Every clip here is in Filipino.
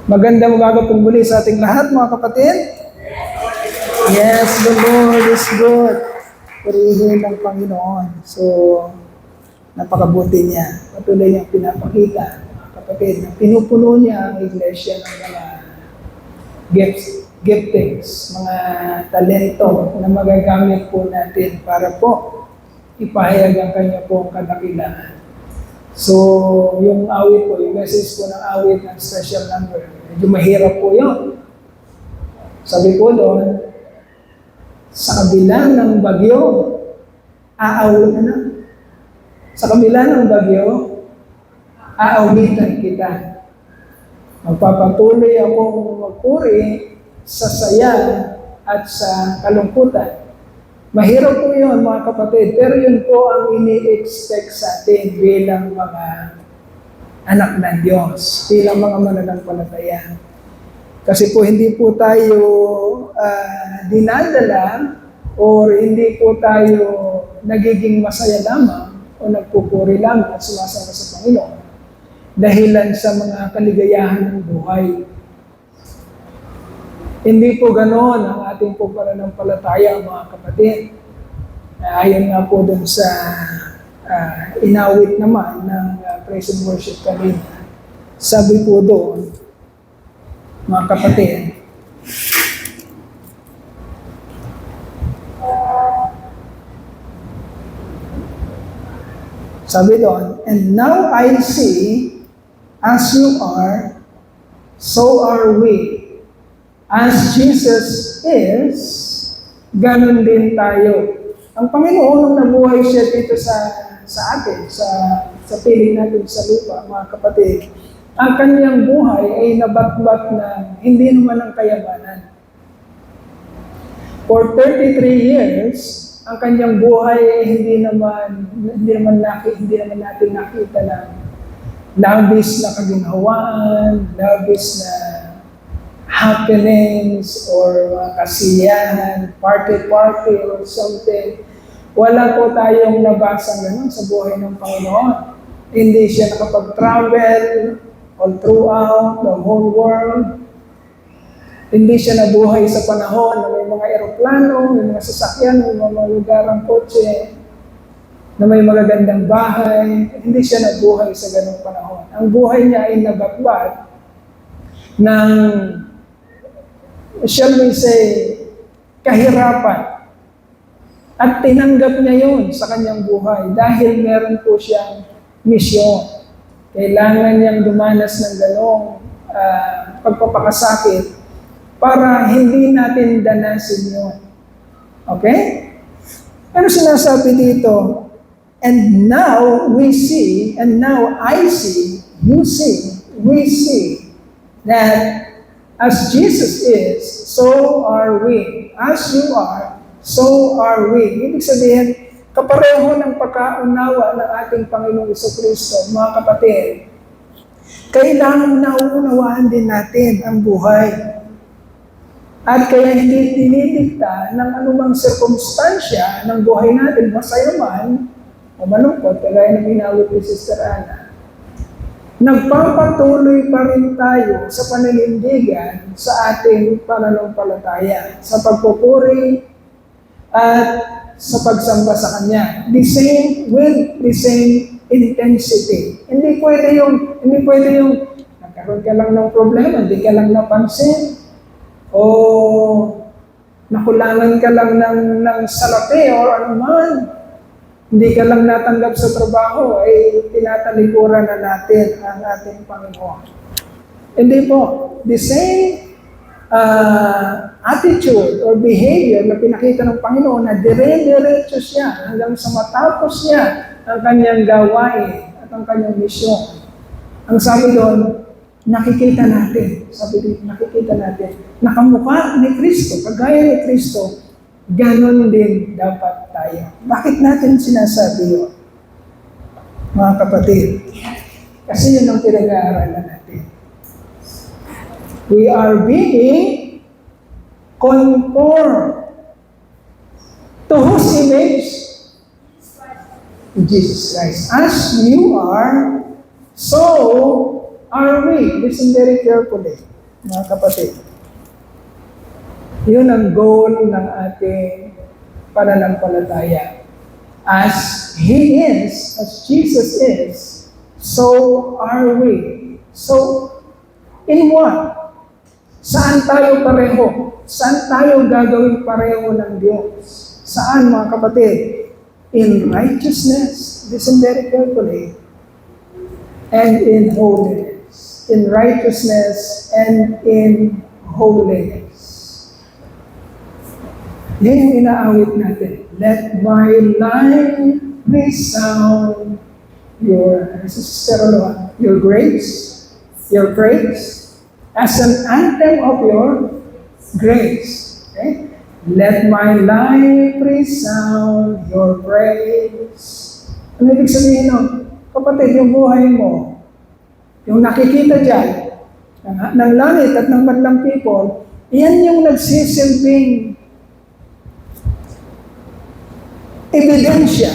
Magandang umaga pong muli sa ating lahat, mga kapatid. Yes, the Lord is good. Purihin ng Panginoon. So, napakabuti niya. Patuloy niyang pinapakita, mga kapatid, na pinupuno niya ang iglesia ng mga giftings, mga talento na magagamit po natin para po ipahayag ang kanya pong kadakilaan. So, yung awit po, yung message po ng awit ng special number, medyo mahirap po yun. Sabi po doon, sa kabila ng bagyo, aawit na. Sa kabila ng bagyo, aawitan kita. Magpapatuloy akong magpuri sa saya at sa kalungkutan. Mahirap po yun, mga kapatid, pero yun po ang ini-expect sa atin bilang mga anak ng Diyos, bilang mga mananampalataya. Kasi po hindi po tayo dinadala o hindi po tayo nagiging masaya lamang o nagpupuri lamang at sumasama sa Panginoon dahilan sa mga kaligayahan ng buhay. Hindi po ganoon ang ating po pananampalataya, mga kapatid. Ayon nga po dun sa inawit naman ng praise and worship kanina. Sabi po doon, mga kapatid, sabi doon, and now I see, as you are, so are we. As Jesus is, ganun din tayo. Ang Panginoon, nung nabuhay siya dito sa atin, sa piling natin sa lupa, mga kapatid, ang kanyang buhay ay nabatbat na hindi naman ang kayamanan. For 33 years, ang kanyang buhay ay hindi naman natin nakita ng labis na kaginhawaan, labis na happenings or kasiyahan, party or something. Wala po tayong nabasang ganun sa buhay ng Panginoon. Hindi siya nakapag-travel all throughout the whole world. Hindi siya nabuhay sa panahon na may mga eroplano, may mga sasakyan, may mga lugarang kotse, na may magagandang bahay. Hindi siya nabuhay sa ganung panahon. Ang buhay niya ay nabatbat ng, shall we say, kahirapan. At tinanggap niya yun sa kanyang buhay dahil meron po siyang misyon. Kailangan niyang dumanas ng ganong pagpapakasakit para hindi natin danasin yun. Okay? Ano sinasabi dito? And now we see, and now I see, you see, we see that as Jesus is, so are we. As you are, so are we. Ibig sabihin, kapareho ng pagkaunawa ng ating Panginoong Jesucristo, mga kapatid. Kailangan nauunawaan din natin ang buhay. At kaya hindi dinidikta ng anumang sirkumstansya ng buhay natin, masaya man o malungkot, kagaya ng inawit ni Sister Ana. Nagpapatuloy pa rin tayo sa paninindigan sa ating pananampalataya, sa pagpupuri at sa pagsamba sa Kanya. With the same intensity. Hindi pwede yung nagkaroon ka lang ng problema, hindi ka lang napansin, o nakulangan ka lang ng salapi o anuman, hindi ka lang natanggap sa trabaho, ay tinatalikuran na natin ang ating Panginoon. Hindi po. The same attitude or behavior na pinakita ng Panginoon na dire-diretso siya hanggang sa matapos niya ang kanyang gawain at ang kanyang misyon. Ang sabi doon, nakikita natin, nakamukha ni Kristo, kagaya ni Kristo, ganon din dapat tayo. Bakit natin sinasabi yun, mga kapatid? Kasi yun ang pinag-aaralan natin. We are being conformed to whose image? Jesus Christ. As you are, so are we. Listen very carefully. mga kapatid. Yun ang goal ng ating pananampalataya. As He is, as Jesus is, so are we. So, in what? Saan tayo pareho? Saan tayo gagawin pareho ng Diyos? Saan, mga kapatid? In righteousness, listen very carefully, and in holiness. In righteousness and in holiness. Yan yung inaawit natin. Let my life resound your grace, your praise, as an anthem of your grace. Okay? Let my life resound your praise. Ano ibig sabihin nun? Kapatid, yung buhay mo, yung nakikita dyan, ng langit at ng madlang people, yan yung nagsisilbing ebidensya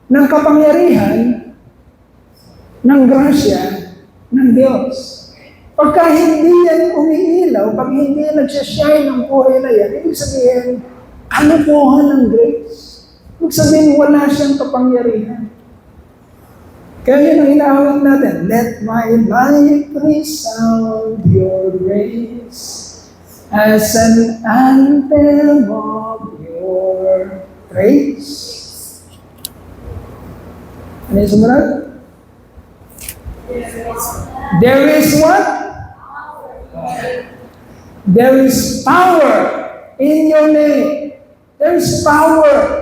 ng kapangyarihan ng grasya ng Diyos. Pagka hindi yan umiilaw, pag hindi yan nagsashine ng buhay na yan, ibig sabihin, kalukuhan ng grace. Ibig sabihin, wala siyang kapangyarihan. Kaya yun ang inaawat natin. Let my life resound your grace as an anthem of your praise. Ano yung sumunod? There is what? There is power in your name. There is power.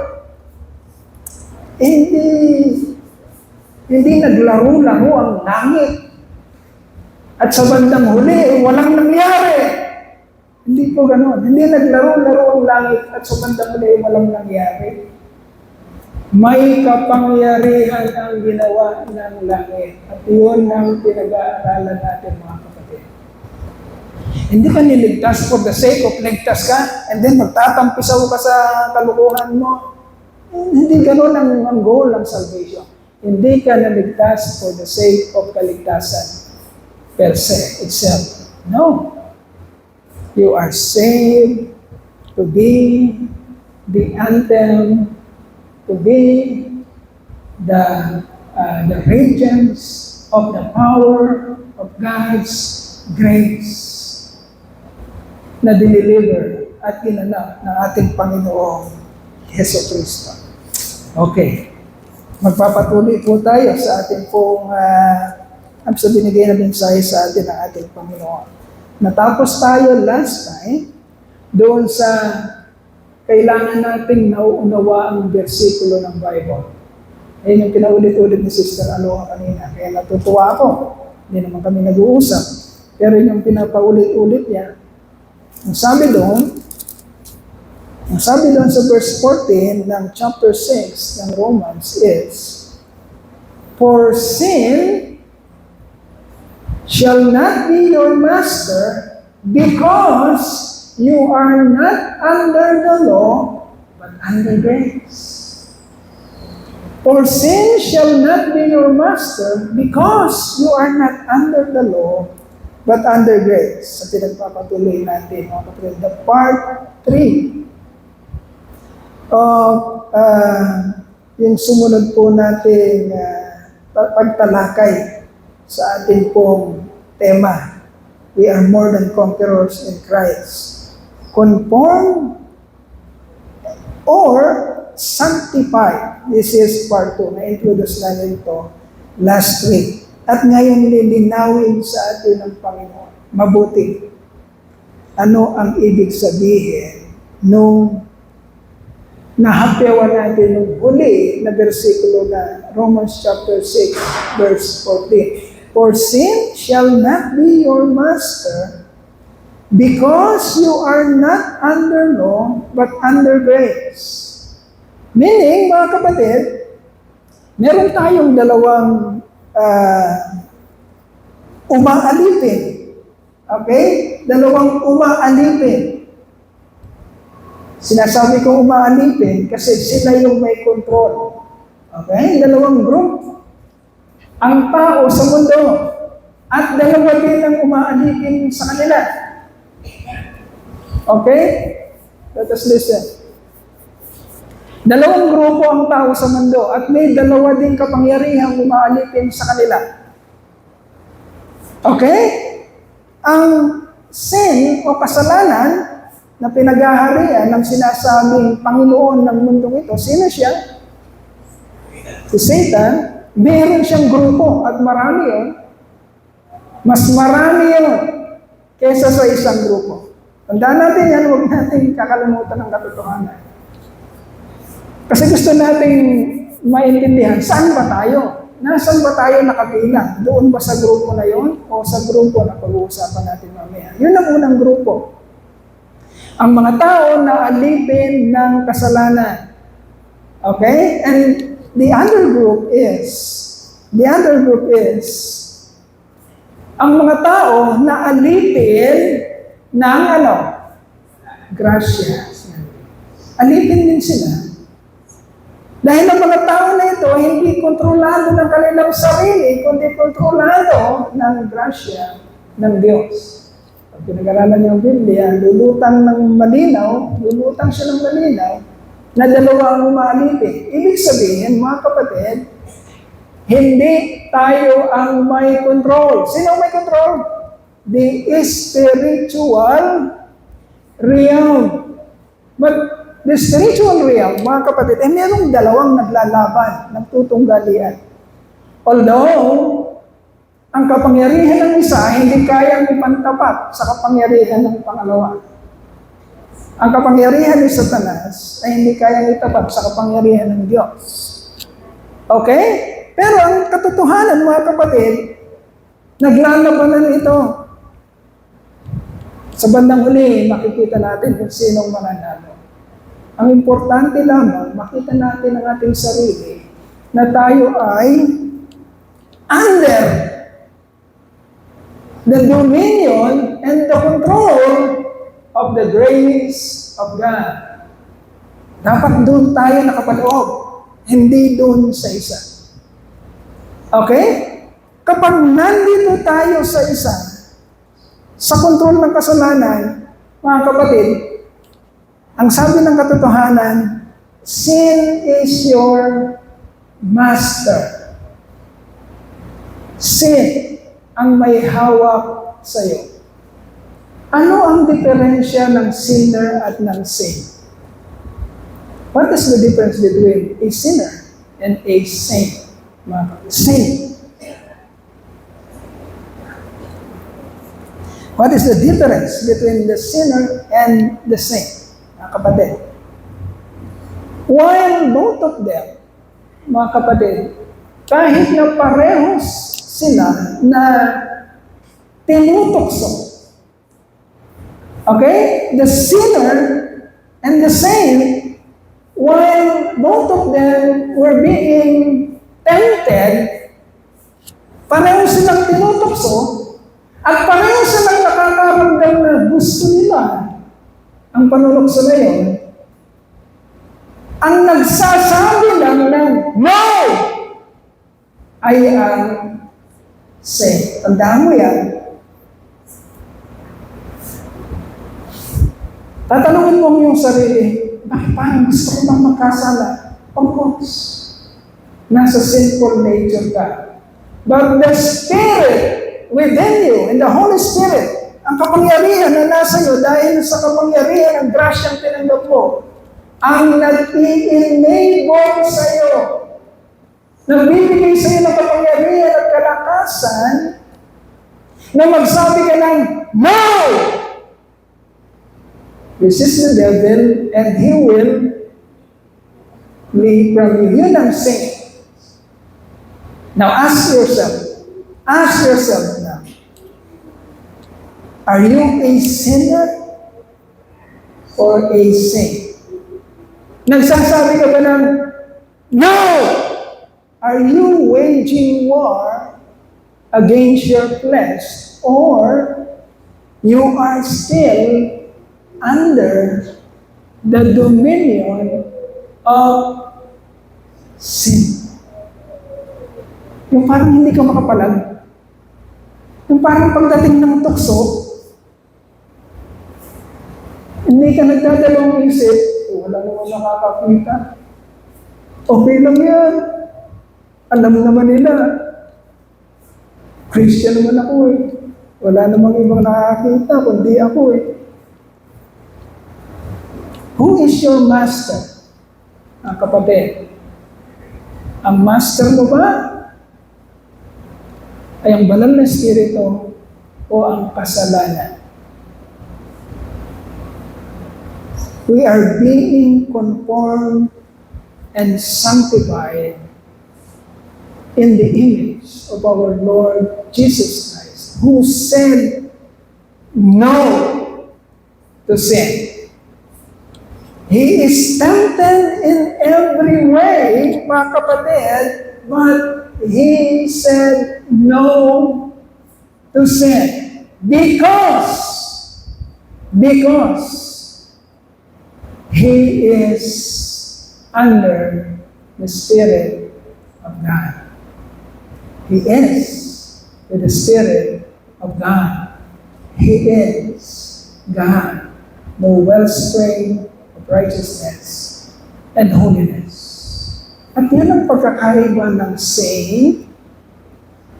Hindi naglaro-laro ang langit. At sa bandang huli, walang nangyari. Hindi po ganoon. Hindi naglaro-laro ang langit at sa bandang huli, walang nangyari. May kapangyarihan ang ginawa ng langit. At yun ang pinag-aaralan natin, mga kapatid. Hindi ka niligtas for the sake of ligtas ka and then magtatampisaw ka sa kalukuhan mo. Hindi ganoon ang goal ng salvation. Hindi ka naligtas for the sake of kaligtasan per se itself. No. You are saved to be the anthem, to be the radiance of the power of God's grace na diniliver at ginanap ng ating Panginoong Heso Kristo. Okay. Magpapatuloy po tayo sa ating pong sa binigay na mensahe sa atin ng ating Panginoon. Natapos tayo last time doon sa kailangan nating nauunawa ang bersikulo ng Bible. Ayun yung pinaulit-ulit ni Sister Aloha kanina. Kaya natutuwa ako. Hindi naman kami nag-uusap. Pero yung pinapaulit-ulit niya, ang sabi doon sa verse 14 ng chapter 6 ng Romans is, for sin shall not be your master because you are not under the law, but under grace. For sin shall not be your master because you are not under the law, but under grace. Sa pinagpapatuloy natin, mga kapatid, the part 3 of yung sumunod po natin pagtalakay sa ating pong tema. We are more than conquerors in Christ. Conform or sanctify. This is part 2. Na-introduce natin ito last week. At ngayon lilinawin sa atin ng Panginoon. Mabuti. Ano ang ibig sabihin nung nahapyawan natin nung huli na bersikulo na Romans chapter 6 verse 14. For sin shall not be your master because you are not under law but under grace. Meaning, mga kapatid, meron tayong dalawang umaalipin. Okay? Dalawang umaalipin. Sinasabi kong umaalipin kasi sila yung may control. Okay? Dalawang group. Ang tao sa mundo, At dalawa din ang umaalipin sa kanila. Okay? Let us listen. Dalawang grupo ang tao sa mundo at may dalawa din kapangyarihang umaalipin sa kanila. Okay? Ang sin o kasalanan na pinaghaharian ng sinasabing Panginoon ng mundong ito, sino siya? Si Satan. Meron siyang grupo at marami yun. Mas marami yun kesa sa isang grupo. Tandaan natin yan, huwag natin kakalimutan ng katotohanan. Kasi gusto natin maintindihan, saan ba tayo? Nasaan ba tayo nakapila? Doon ba sa grupo na yon o sa grupo na pag-uusapan natin mamaya? Yun ang unang grupo. Ang mga tao na alipin ng kasalanan. Okay? And the other group is ang mga tao na alipin ng grasya. Alipin din sila. Dahil ang mga tao na ito, hindi kontrolado ng kanilang sarili, kundi kontrolado ng grasya ng Diyos. Pag pinag-aralan niyo ang Biblia, lulutang siya ng malinaw, na dalawa ang umaalipin. Ibig sabihin, mga kapatid, hindi tayo ang may control. Sino ang may control? The spiritual realm. But the spiritual realm, mga kapatid, merong dalawang naglalaban, nagtutunggalian. Although, ang kapangyarihan ng isa hindi kayang ipantapat sa kapangyarihan ng pangalawa. Ang kapangyarihan ni Satanas ay hindi kayang itapat sa kapangyarihan ng Diyos. Okay? Pero ang katotohanan, mga kapatid, naglalabanan ito. Sa bandang huli, makikita natin kung sinong mananalo. Ang importante lamang, makita natin ang ating sarili na tayo ay under the dominion and the control of the grace of God. Dapat doon tayo nakapaloob, hindi doon sa isa. Okay? Kapag nandito tayo sa isa, sa kontrol ng kasalanan, mga kapatid, ang sabi ng katotohanan, sin is your master. Sin ang may hawak sa iyo. Ano ang diferensya ng sinner at ng saint? What is the difference between a sinner and a saint? Saint. What is the difference between the sinner and the saint? Mga kapatid. While both of them, mga kapatid, kahit na parehos sila na tinutokso. Okay? The sinner and the saint, while both of them were being tempted, pareho silang tinutokso, at pareho silang nakakaramdam na gusto nila ang panulokso na yun. Ang nagsasabi lang ng no ay ang saint. Tandaan mo yan. Tatanungin mo yung sarili, parang gusto ko bang magkasala? Of course. Nasa sinful nature ka. But the Spirit within you, and the Holy Spirit, ang kapangyarihan na nasa iyo dahil sa kapangyarihan ng grasyang tinanggap mo, ang nag-i-enable sa iyo, nagbibigay sa iyo ng kapangyarihan at kalakasan na magsabi ka ng no! Resist the devil and he will flee from you. Yun ang saint. Now ask yourself now, are you a sinner or a saint? Nagsasabi ka ba ng no? Are you waging war against your flesh or you are still under the dominion of sin? Yung parang hindi ka makapalag. Yung parang pagdating ng tukso, hindi ka nagdadalawang isip, wala naman nakakakita. Okay lang yan. Alam naman nila. Christian naman ako eh. Wala namang ibang nakakita, kundi ako eh. Who is your master? Kapatid, ang master mo ba ay ang banal na espiritu o ang kasalanan? We are being conformed and sanctified in the image of our Lord Jesus Christ, who said no to sin. He is tempted in every way, mga kapatid, but He said no to sin. Because He is under the Spirit of God. He is with the Spirit of God. He is God, the wellspring of righteousness and holiness. At yun ang pagkakaiba ng saint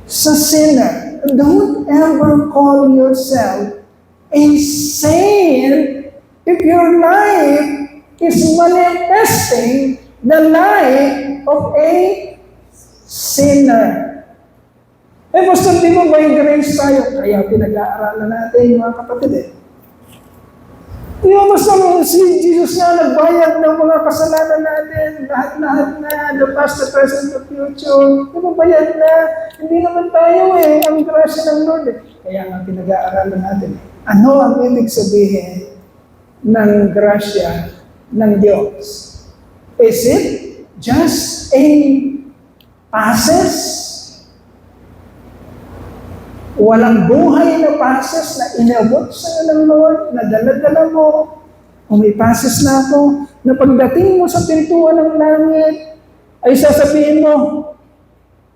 sa sinner. Don't ever call yourself a saint if your life is manifesting the life of a sinner. Eh, basta di mo may grace tayo, kaya pinag-aaralan natin mga kapatid eh. Di ba basta si Jesus na nagbayad ng mga kasalanan natin, lahat-lahat na, the past, the present, the future, di ba bayad na? Hindi naman tayo eh, ang grasya ng Lord eh. Kaya nga pinag-aaralan natin. Ano ang ibig sabihin ng grasya ng Diyos? Is it just a passes? Walang buhay na passes na inabot sa ng Lord, na dala-dala mo, o may passes na ako, na pagdating mo sa pintuan ng langit, ay sasabihin mo,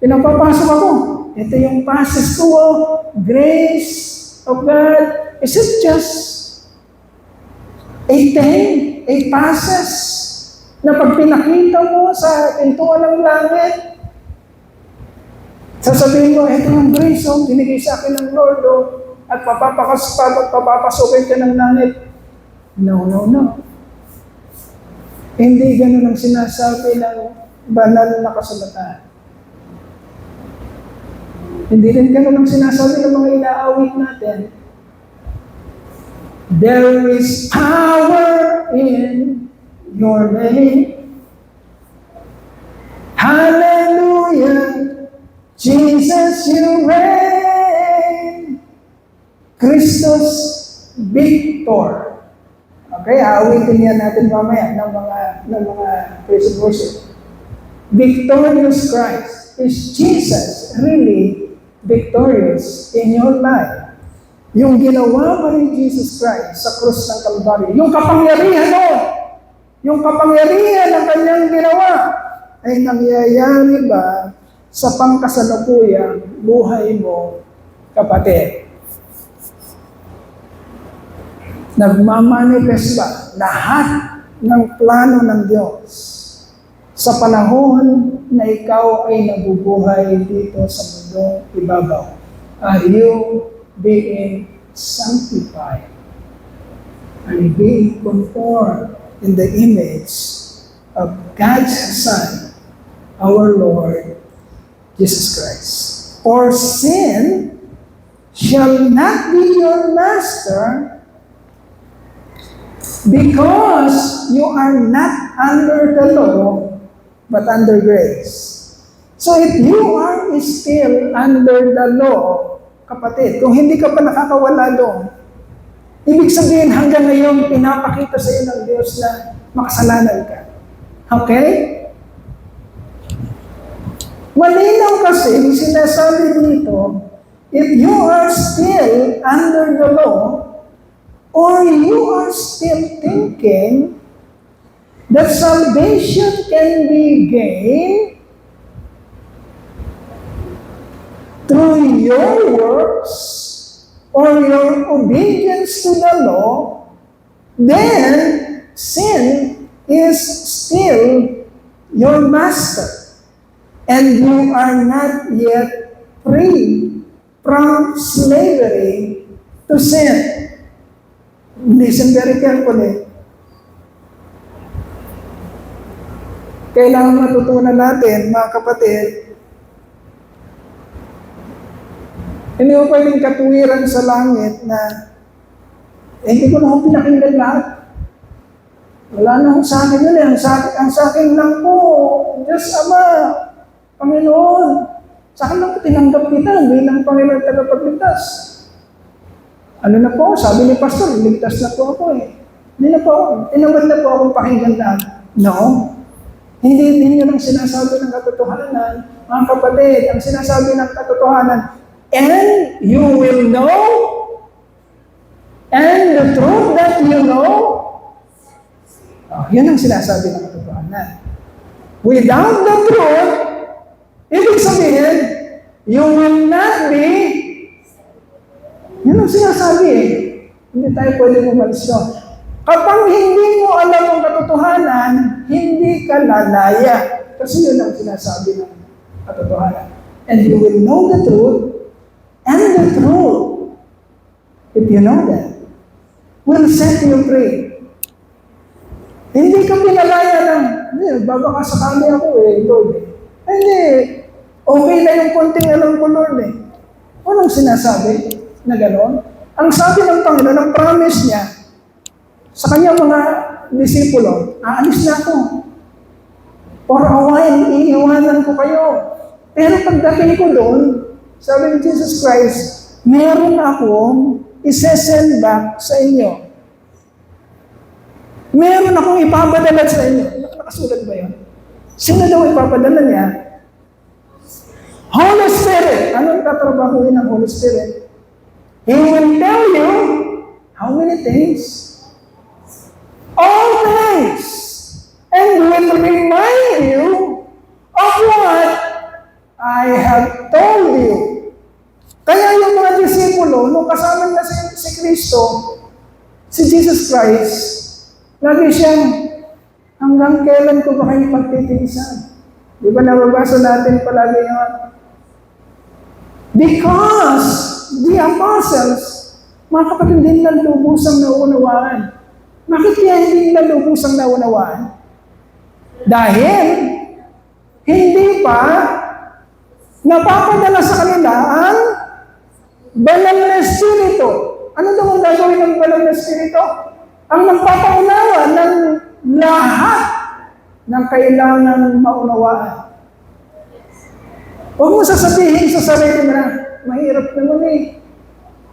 pinapapasok ako. Ito yung passes ko, grace of God. Is it just a thing, a passes, na pag pinakita mo sa pintuan ng langit, sasabihin mo, ito yung grace, binigay sa akin ng Lord, at papapasokin ka ng langit. No. Hindi ganun ang sinasabi ng banal na kasulatan. Hindi rin ganun ang sinasabi ng mga inaawit natin. There is power in your name. Hallelujah. Jesus, you reign. Christus Victor. Okay, aawitin yan natin mamaya ng mga praise and worship. Victorious Christ. Is Jesus really victorious in your life? Yung ginawa pa ni Jesus Christ sa krus ng Kalbaryo, yung kapangyarihan doon, yung kapangyarihan ng kanyang ginawa, ay nangyayari ba sa pangkasalukuyang buhay mo, kapatid? Nagmamanifest ba lahat ng plano ng Diyos sa panahon na ikaw ay nabubuhay dito sa mundong ibabaw? Are you being sanctified? Are you being conformed in the image of God's Son, our Lord Jesus Christ? For sin shall not be your master, because you are not under the law, but under grace. So if you are still under the law, kapatid, kung hindi ka pa nakakawala doon, ibig sabihin hanggang ngayon pinapakita sa iyo ng Diyos na makasalanan ka. Okay? Malinaw kasi, sinasabi dito, if you are still under the law, or you are still thinking that salvation can be gained through your works or your obedience to the law, then sin is still your master. And you are not yet free from slavery to sin. Listen very carefully. Kailangan matutunan natin, mga kapatid, hindi mo pwedeng katuwiran sa langit na hindi ko na akong pinakinggan lahat. Wala na akong sa akin yun eh. Ang sa akin lang po, Diyos Ama, Panginoon. Sa akin lang po tinanggap kita bilang Panginoon tagapagligtas. Ano na po, sabi ni Pastor, ligtas na po ako eh. Hindi na po, tinamad na po akong pakinggan lahat. No. Hindi din yun ang sinasabi ng katotohanan. Mga kapatid, ang sinasabi ng katotohanan, and you will know, and the truth that you know, yun ang sinasabi ng katotohanan. Without the truth, ibig sabihin, you will not be, yun ang sinasabi eh. Hindi tayo pwede umalis doon. Kapag hindi mo alam ang katotohanan, hindi ka lalaya. Kasi yun ang sinasabi ng katotohanan. And you will know the truth, and the truth, if you know that, will set you free. Hindi ka pinalaya ng, baba ka sakali ako eh, Lord. Hindi, okay na yung konting alam ko, Lord eh. Anong sinasabi na gano'n? Ang sabi ng Panginoon, ang promise niya, sa kanyang mga disipulo, aalis na ako. For a while, iiwanan ko kayo. Pero pagdating ko doon, sabi ni Jesus Christ, meron akong isesend back sa inyo. Meron akong ipapadala sa inyo. Nakasulat ba yun? Sino daw ipapadala niya? Holy Spirit. Anong tatrabahuin ng Holy Spirit? He will tell you how many things? All things, and will remind you of what I have told you. Kaya yung mga disipulo, nung kasama na si Kristo, si Jesus Christ, lagi siyang, hanggang kailan ko ba kayo pagtitiisan? Di ba nababasa natin palagi yun? Because the apostles, mga kapatid, hindi lang lubusang naunawaan. Bakit kaya hindi nila lubusang naunawaan? Dahil hindi pa napapadala sa kanila ang banal na Espiritu. Ano daw ang gagawin ng banal na Espiritu? Ang nagpapaunawa ng lahat ng kailangan maunawaan. Huwag mo sasabihin sa sarili mo na, mahirap naman eh.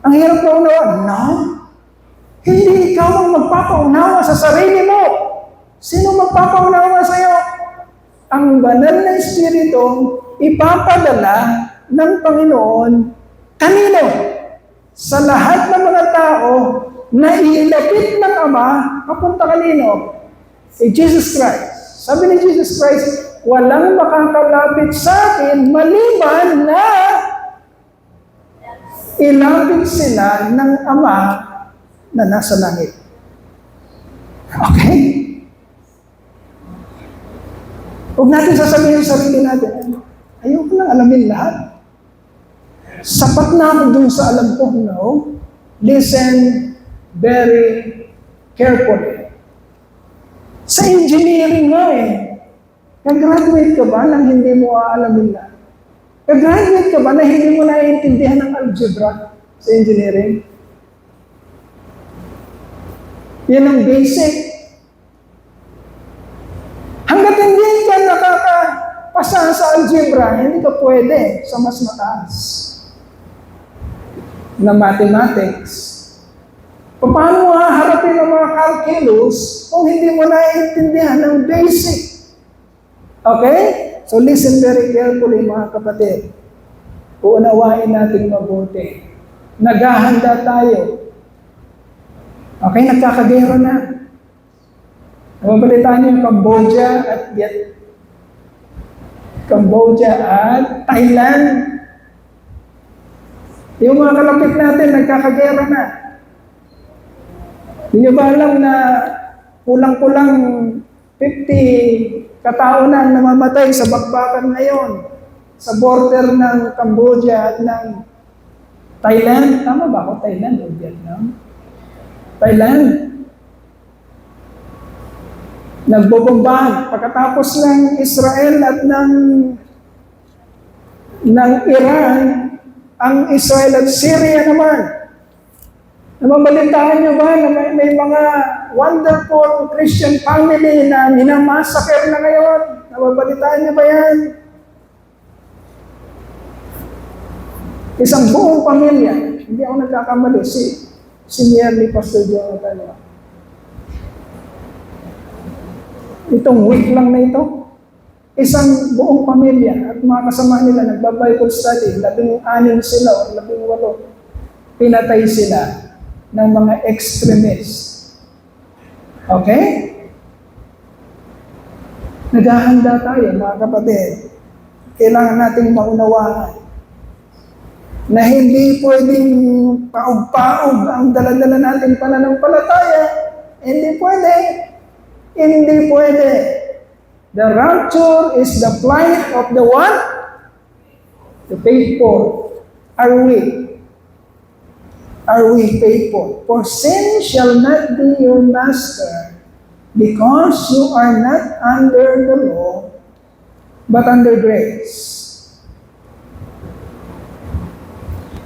Ang hirap na unawaan. No. Hindi ikaw ang magpapaunawa sa sarili mo. Sino magpapaunawa sa iyo? Ang banal na Espiritu ipapadala ng Panginoon kanino? Sa lahat ng mga tao na iilapit ng Ama, kapunta kanino? Si Jesus Christ. Sabi ni Jesus Christ, walang makakalapit sa akin maliban na ilapit sila ng Ama na nasa langit. Okay? Huwag natin sasabihin sa sarili natin, ayoko lang alamin lahat. Sapat na ako dun sa alam ko. No? Listen very carefully. Sa engineering nga eh, nag-graduate ka ba nang hindi mo aalamin lahat? Nag-graduate ka ba na hindi mo naiintindihan ng algebra sa engineering? Yan ang basic. Hanggat hindi ka nakakapasa sa algebra, hindi ka pwede sa mas mataas na mathematics. Paano mo haharapin ang mga calculus kung hindi mo naiintindihan ng basic? Okay? So listen very carefully mga kapatid. Uunawain natin mabuti. Naghahanda tayo. Okay, nagkakagero na. Nababalitaan niyo yung Cambodia at Thailand. Yung mga kalapit natin, nagkakagera na. Hindi nyo ba alam na kulang-kulang 50 katao na ang namamatay sa bakbakan ngayon sa border ng Cambodia at ng Thailand? Tama ba ako? Thailand o Vietnam? Thailand. Nagbobombahan. Pagkatapos ng Israel at ng Iran, ang Israel at Syria naman. Namamalitaan nyo ba na may mga wonderful Christian family na minamassacre na ngayon? Namamalitaan nyo ba yan? Isang buong pamilya, hindi ako nagkakamali, si Mierly Pastor Jonathan. Itong week lang na ito, isang buong pamilya at mga kasama nila nagba-Bible study, 16 sila o 18, pinatay sila ng mga extremists. Okay? Naghahanda tayo, mga kapatid. Kailangan nating maunawaan na hindi pwedeng paog-paog ang dala-dala nating pananampalataya. Hindi pwede. Hindi pwede. The rapture is the flight of the what? The faithful. Are we? Are we faithful? For sin shall not be your master, because you are not under the law, but under grace.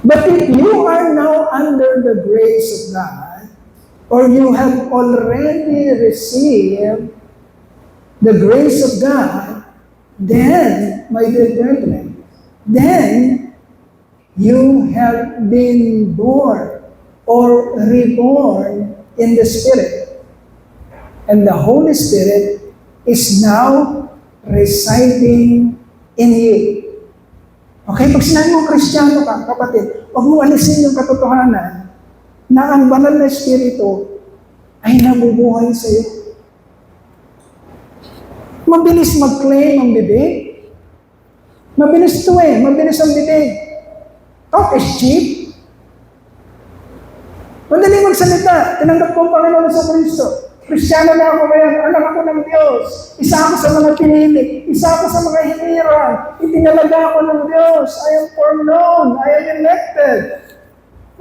But if you are now under the grace of God, or you have already received the grace of God, then, my dear brethren, then you have been born or reborn in the Spirit. And the Holy Spirit is now residing in you. Okay, pag sinabi mo Kristiyano ka, kapatid, huwag mo alisin yung katotohanan na ang banal na Espiritu ay nabubuhay sa iyo. Mabilis mag-claim ang bibig. Mabilis ito mabilis ang bibig. Talk is cheap. Madali magsalita, tinanggap ko ang Panginoon sa Kristo. Kristiyano na ako ngayon, anak ako ng Diyos. Isa ako sa mga pinili, isa ako sa mga hinirang. Itinalaga ako ng Diyos. I am foreknown, I am elected.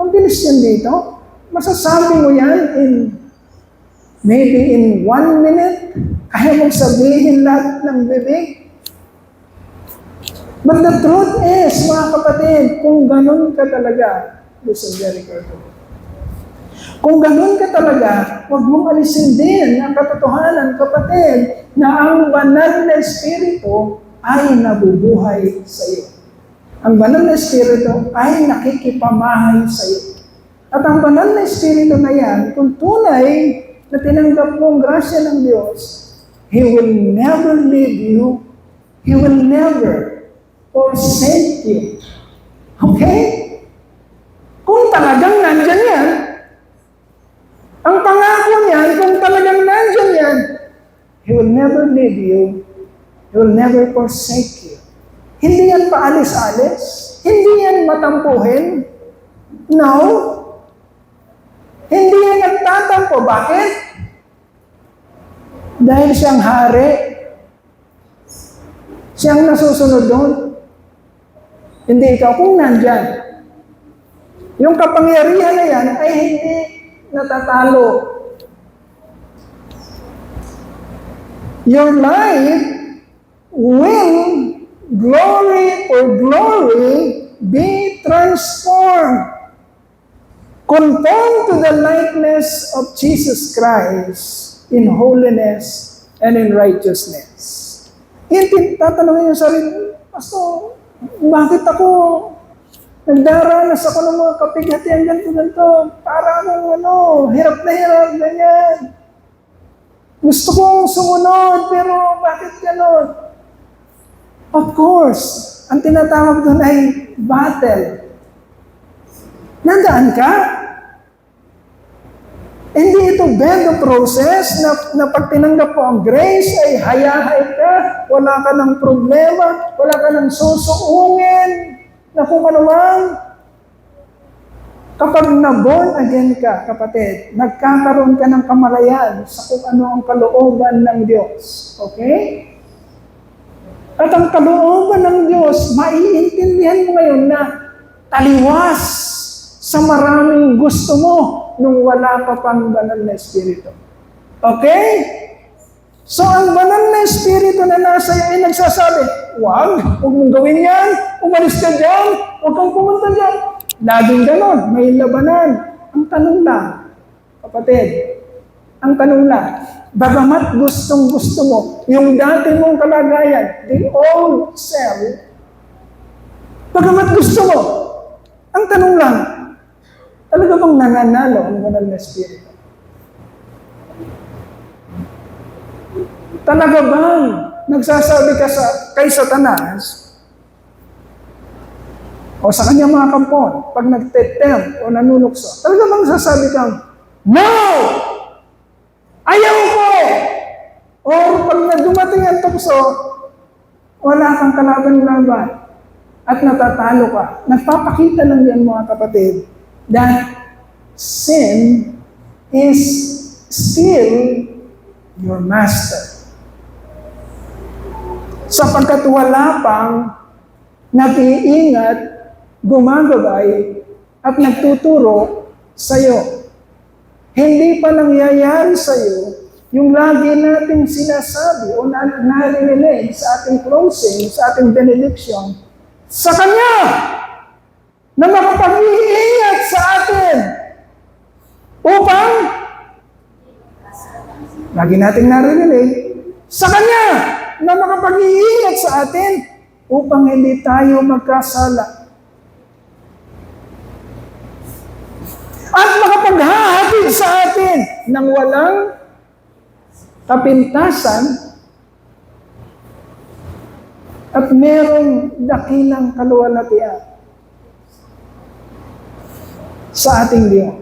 Mabilis yan dito. Masasabi mo yan maybe in 1 minute. Kaya mong sabihin lahat ng bibig. But the truth is, mga kapatid, kung ganun ka talaga, listen very carefully. Kung ganun ka talaga, huwag mong alisin din ang katotohanan, kapatid, na ang banal na Espiritu ay nabubuhay sa iyo. Ang banal na Espiritu ay nakikipamahay sa iyo. At ang banal na Espiritu na yan, kung tunay na tinanggap mo ang grasya ng Diyos, He will never leave you. He will never forsake you. Okay? Kung talagang nandyan yan, ang pangako niyan, kung talagang nandyan yan, He will never leave you. He will never forsake you. Hindi yan paalis-alis. Hindi yan matampuhin. No. Hindi yan nagtatampo. Bakit? Dahil siyang hari. Siyang nasusunod doon. Hindi ikaw. Kung nandyan, yung kapangyarihan na yan ay hindi natatalo. Your life will, glory for glory, be transformed. Conform to the likeness of Jesus Christ in holiness and in righteousness. Tatanungin yung sarili, Pastor, bakit ako nagdaranas ako ng mga kapighatian ganito, para akong hirap na hirap, ganyan. Gusto kong sumunod, pero bakit gano'n? Of course, ang tinatawag doon ay battle. Nandaan ka? Hindi ito bend process na pag tinanggap mo ang grace ay hayahay ka, wala ka ng problema, wala ka ng susuungin, na kung ano man. Kapag na-born again ka, kapatid, nagkakaroon ka ng kamalayan sa kung ano ang kalooban ng Diyos. Okay? At ang kalooban ng Diyos, maiintindihan mo ngayon na taliwas sa maraming gusto mo nung wala pa pang banal na Espiritu. Okay? So ang banal na Espiritu na nasa iyo ay nagsasabi, huwag mong gawin yan, umalis ka dyan, huwag kang pumunta dyan. Laging ganon, may labanan. Ang tanong lang, kapatid, ang tanong lang, bagamat gustong-gusto mo, yung dati mong kalagayan, the old self, bagamat gusto mo, ang tanong lang, talaga bang nananalo ang banal na Espiritu? Talaga bang nagsasabi ka kay Satanas o sa kanyang mga kampon pag nagtetempt o nanunukso? Talaga bang sasabi kang, no! Ayaw ko! Or pag dumating ang tukso, wala kang kalaban-laban at natatalo ka. Nagpapakita lang yan mga kapatid that sin is still your master. Sapagkat wala pang nag-iingat, gumagabay, at nagtuturo sa'yo. Hindi pa nangyayari sa'yo yung lagi nating sinasabi o narinig sa ating closing, sa ating benediction, sa Kanya na makapag-iingat sa atin upang lagi nating narinig sa Kanya na makapag-iingat sa atin upang hindi tayo magkasala. At makapaghahatid sa atin ng walang kapintasan at merong dakilang kaluwalhatian sa ating Diyos.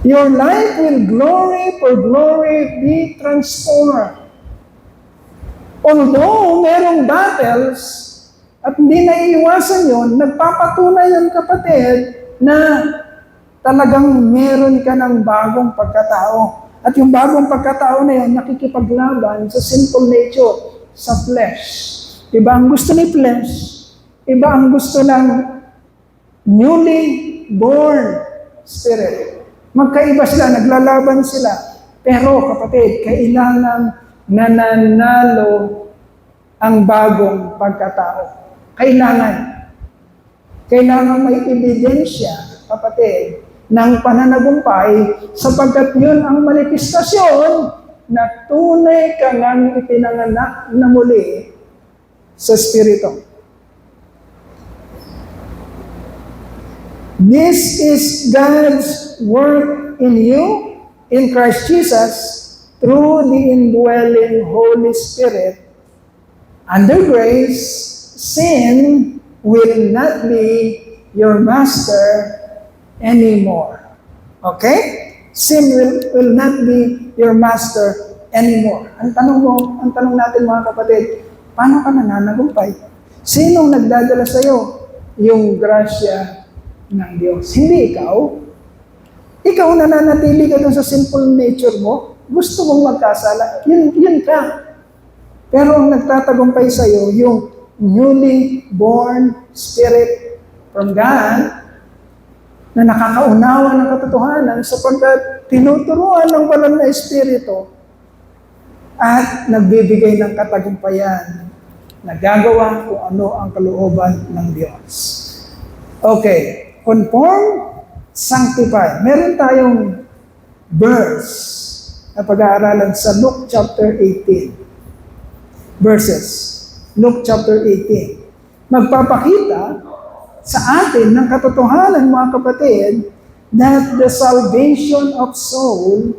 Your life will glory for glory be transformed. Although merong battles at hindi naiiwasan yon, nagpapatunay yan kapatid na talagang meron ka ng bagong pagkatao. At yung bagong pagkatao na yan, nakikipaglaban sa sinful nature, sa flesh. Iba ang gusto ni flesh, iba ang gusto ng newly born spirit. Magkaiba sila, naglalaban sila. Pero kapatid, kailangan nananalo ang bagong pagkatao. Kailangan may ebidensya, kapatid, ng pananagumpay sapagkat yun ang manifestasyon na tunay ka nang ipinanganak na muli sa Espiritu. This is God's work in you, in Christ Jesus, through the indwelling Holy Spirit. Under grace, sin will not be your master anymore. Okay? Sin will not be your master anymore. Ang tanong natin mga kapatid, paano ka nananagumpay? Sinong nagdadala sa'yo? Yung grasya ng Diyos. Hindi ikaw. Ikaw nananatili ka dun sa sinful nature mo. Gusto mong magkasala. Yun ka. Pero ang nagtatagumpay sa'yo, yung newly born spirit from God na nakakaunawa ng katotohanan sapagkat tinuturuan ng banal na Espiritu at nagbibigay ng katagumpayan na gagawa kung ano ang kalooban ng Diyos. Okay. Conform, sanctify. Meron tayong verse na pag-aaralan sa Luke chapter 18. Verses. Luke chapter 18. Magpapakita sa atin ng katotohanan, mga kapatid, that the salvation of soul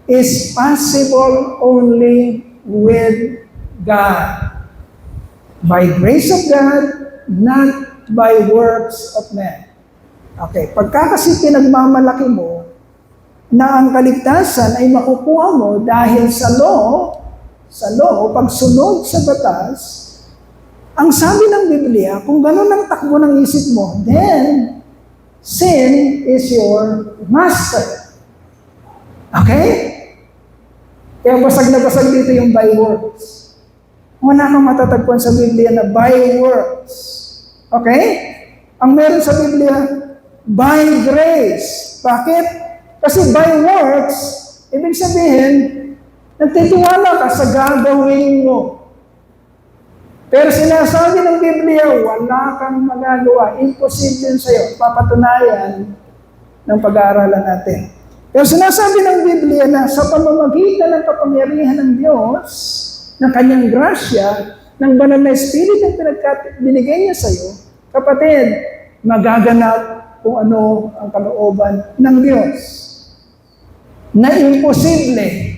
is possible only with God. By grace of God, not by works of men. Okay, pagka kasi pinagmamalaki mo na ang kaligtasan ay makukuha mo dahil sa law, pagsunod sa batas, Ang sabi ng Biblia, kung ganun ang takbo ng isip mo, then sin is your master. Okay? Kaya basag na basag dito yung by works. Wala kang matatagpuan sa Biblia na by works. Okay? Ang meron sa Biblia, by grace. Bakit? Kasi by works, ibig sabihin, nagtitiwala ka sa gagawin mo. Pero sinasabi ng Biblia, wala kang magagawa. Imposible sa'yo. Papatunayan ng pag-aaralan natin. Pero sinasabi ng Biblia na sa pamamagitan ng kapangyarihan ng Diyos, ng kanyang grasya, ng banal na Espiritu na binigay niya sa'yo, kapatid, magaganap kung ano ang kalooban ng Diyos. Na imposible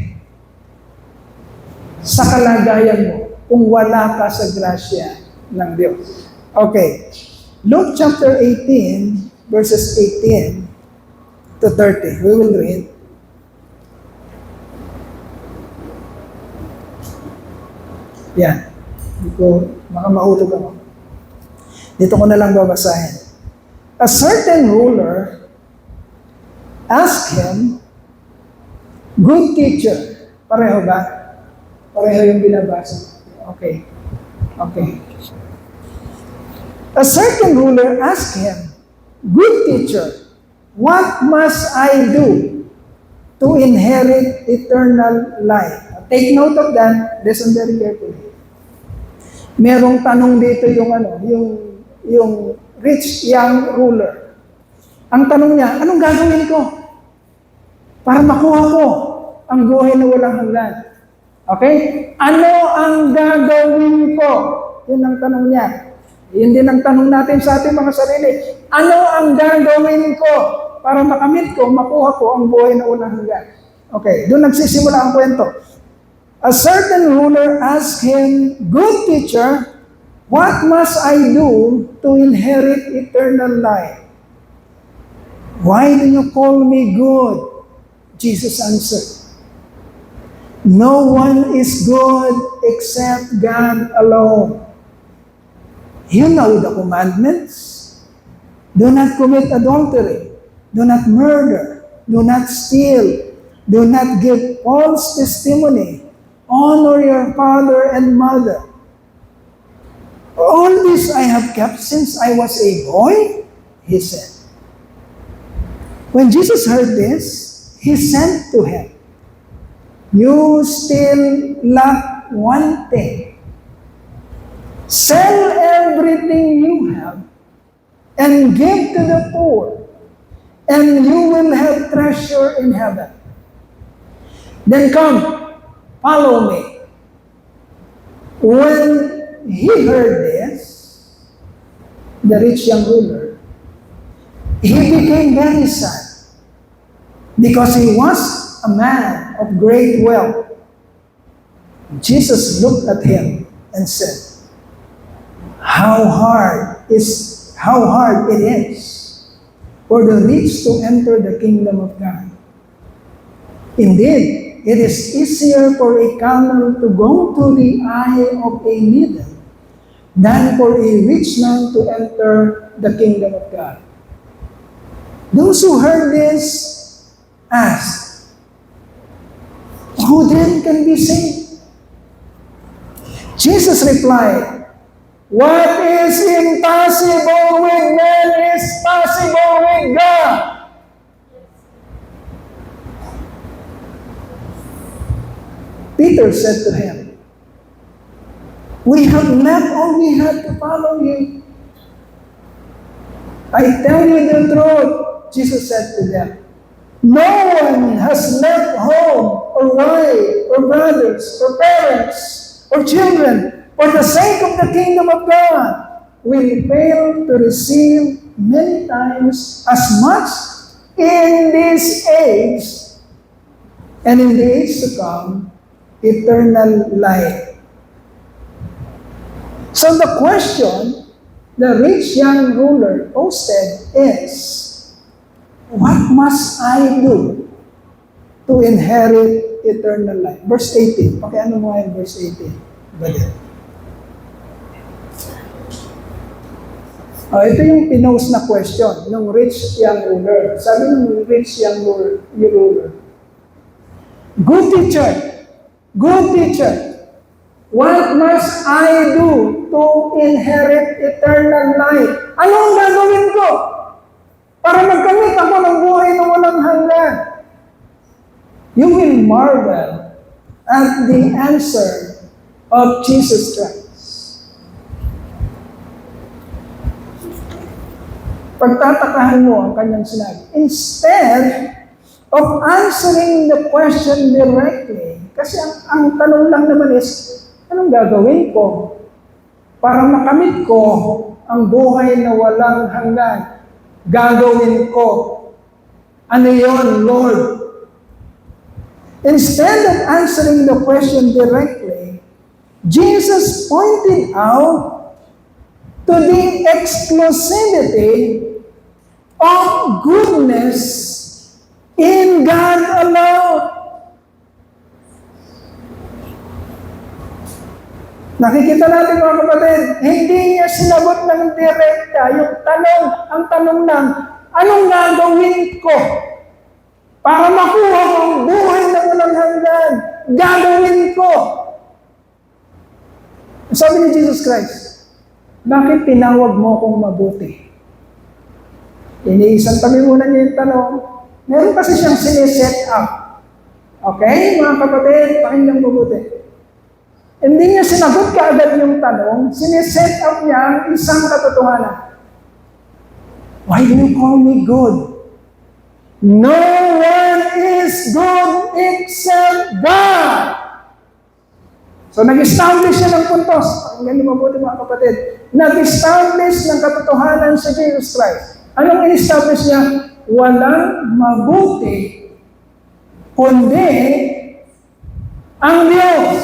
sa kalagayan mo kung wala ka sa grasya ng Diyos. Okay. Luke chapter 18, verses 18 to 30. We will read. Yan. Baka mahulog ako. Dito ko na lang babasahin. A certain ruler asked him, "Good teacher." Pareho ba? Pareho yung binabasa. Okay. Okay. A certain ruler asked him, "Good teacher, what must I do to inherit eternal life?" Take note of that. Listen very carefully. Merong tanong dito yung rich young ruler. Ang tanong niya, anong gagawin ko para makuha ko ang buhay na walang hanggan? Okay? Ano ang gagawin ko? Yun ang tanong niya. Yun din ang tanong natin sa ating mga sarili. Ano ang gagawin ko para makamit ko, makuha ko ang buhay na walang hanggan? Okay, doon nagsisimula ang kwento. A certain ruler asked him, "Good teacher, what must I do to inherit eternal life?" "Why do you call me good?" Jesus answered. "No one is good except God alone. You know the commandments. Do not commit adultery. Do not murder. Do not steal. Do not give false testimony. Honor your father and mother. All this I have kept since I was a boy," he said. When Jesus heard this, he said to him, "You still lack one thing. Sell everything you have and give to the poor, and you will have treasure in heaven. Then come, follow me." When he heard this, the rich young ruler, he became very sad because he was a man of great wealth. Jesus looked at him and said, How hard it is for the rich to enter the kingdom of God. Indeed, it is easier for a camel to go through the eye of a needle than for a rich man to enter the kingdom of God. Those who heard this asked, "Who then can be saved?" Jesus replied, "What is impossible with man is possible with God." Peter said to him, "We have left all we had to follow you." "I tell you the truth," Jesus said to them, "no one has left home or wife or brothers or parents or children for the sake of the kingdom of God will fail to receive many times as much in this age and in the age to come eternal life." So the question the rich young ruler posted is, what must I do to inherit eternal life? Verse 18. Pakiano mo yung verse 18. Balik. Ito yung pinost na question ng rich young ruler. Sabi ng rich young ruler, good teacher, what must I do to inherit eternal life? Anong gagawin ko para magkamit ako ng buhay na walang hanggan? You will marvel at the answer of Jesus Christ. Pagtatakahan mo ang kanyang sinabi. Instead of answering the question directly, kasi ang tanong lang naman is, anong gagawin ko para makamit ko ang buhay na walang hanggan? Gagawin ko. Ano yun, Lord? Instead of answering the question directly, Jesus pointed out to the exclusivity of goodness in God alone. Nakikita natin mga kapatid, hindi niya sinagot ng direkta yung tanong, ang tanong lang, anong gagawin ko para makuha ko ang buhay na walang hanggan? Gagawin ko. Sabi ni Jesus Christ, bakit tinawag mo akong mabuti? Iniisang tabimunan niya yung tanong. Meron kasi siyang siniset up. Okay, mga kapatid, pakinggan mabuti. Hindi niya sinagot kaagad yung tanong, siniset up niya ang isang katotohanan. Why do you call me good? No one is good except God. So, nag-establish siya ng puntos. Pakinggan niyo mabuti mga kapatid. Nag-establish ng katotohanan si Jesus Christ. Anong in-establish niya? Walang mabuti, kundi ang Diyos.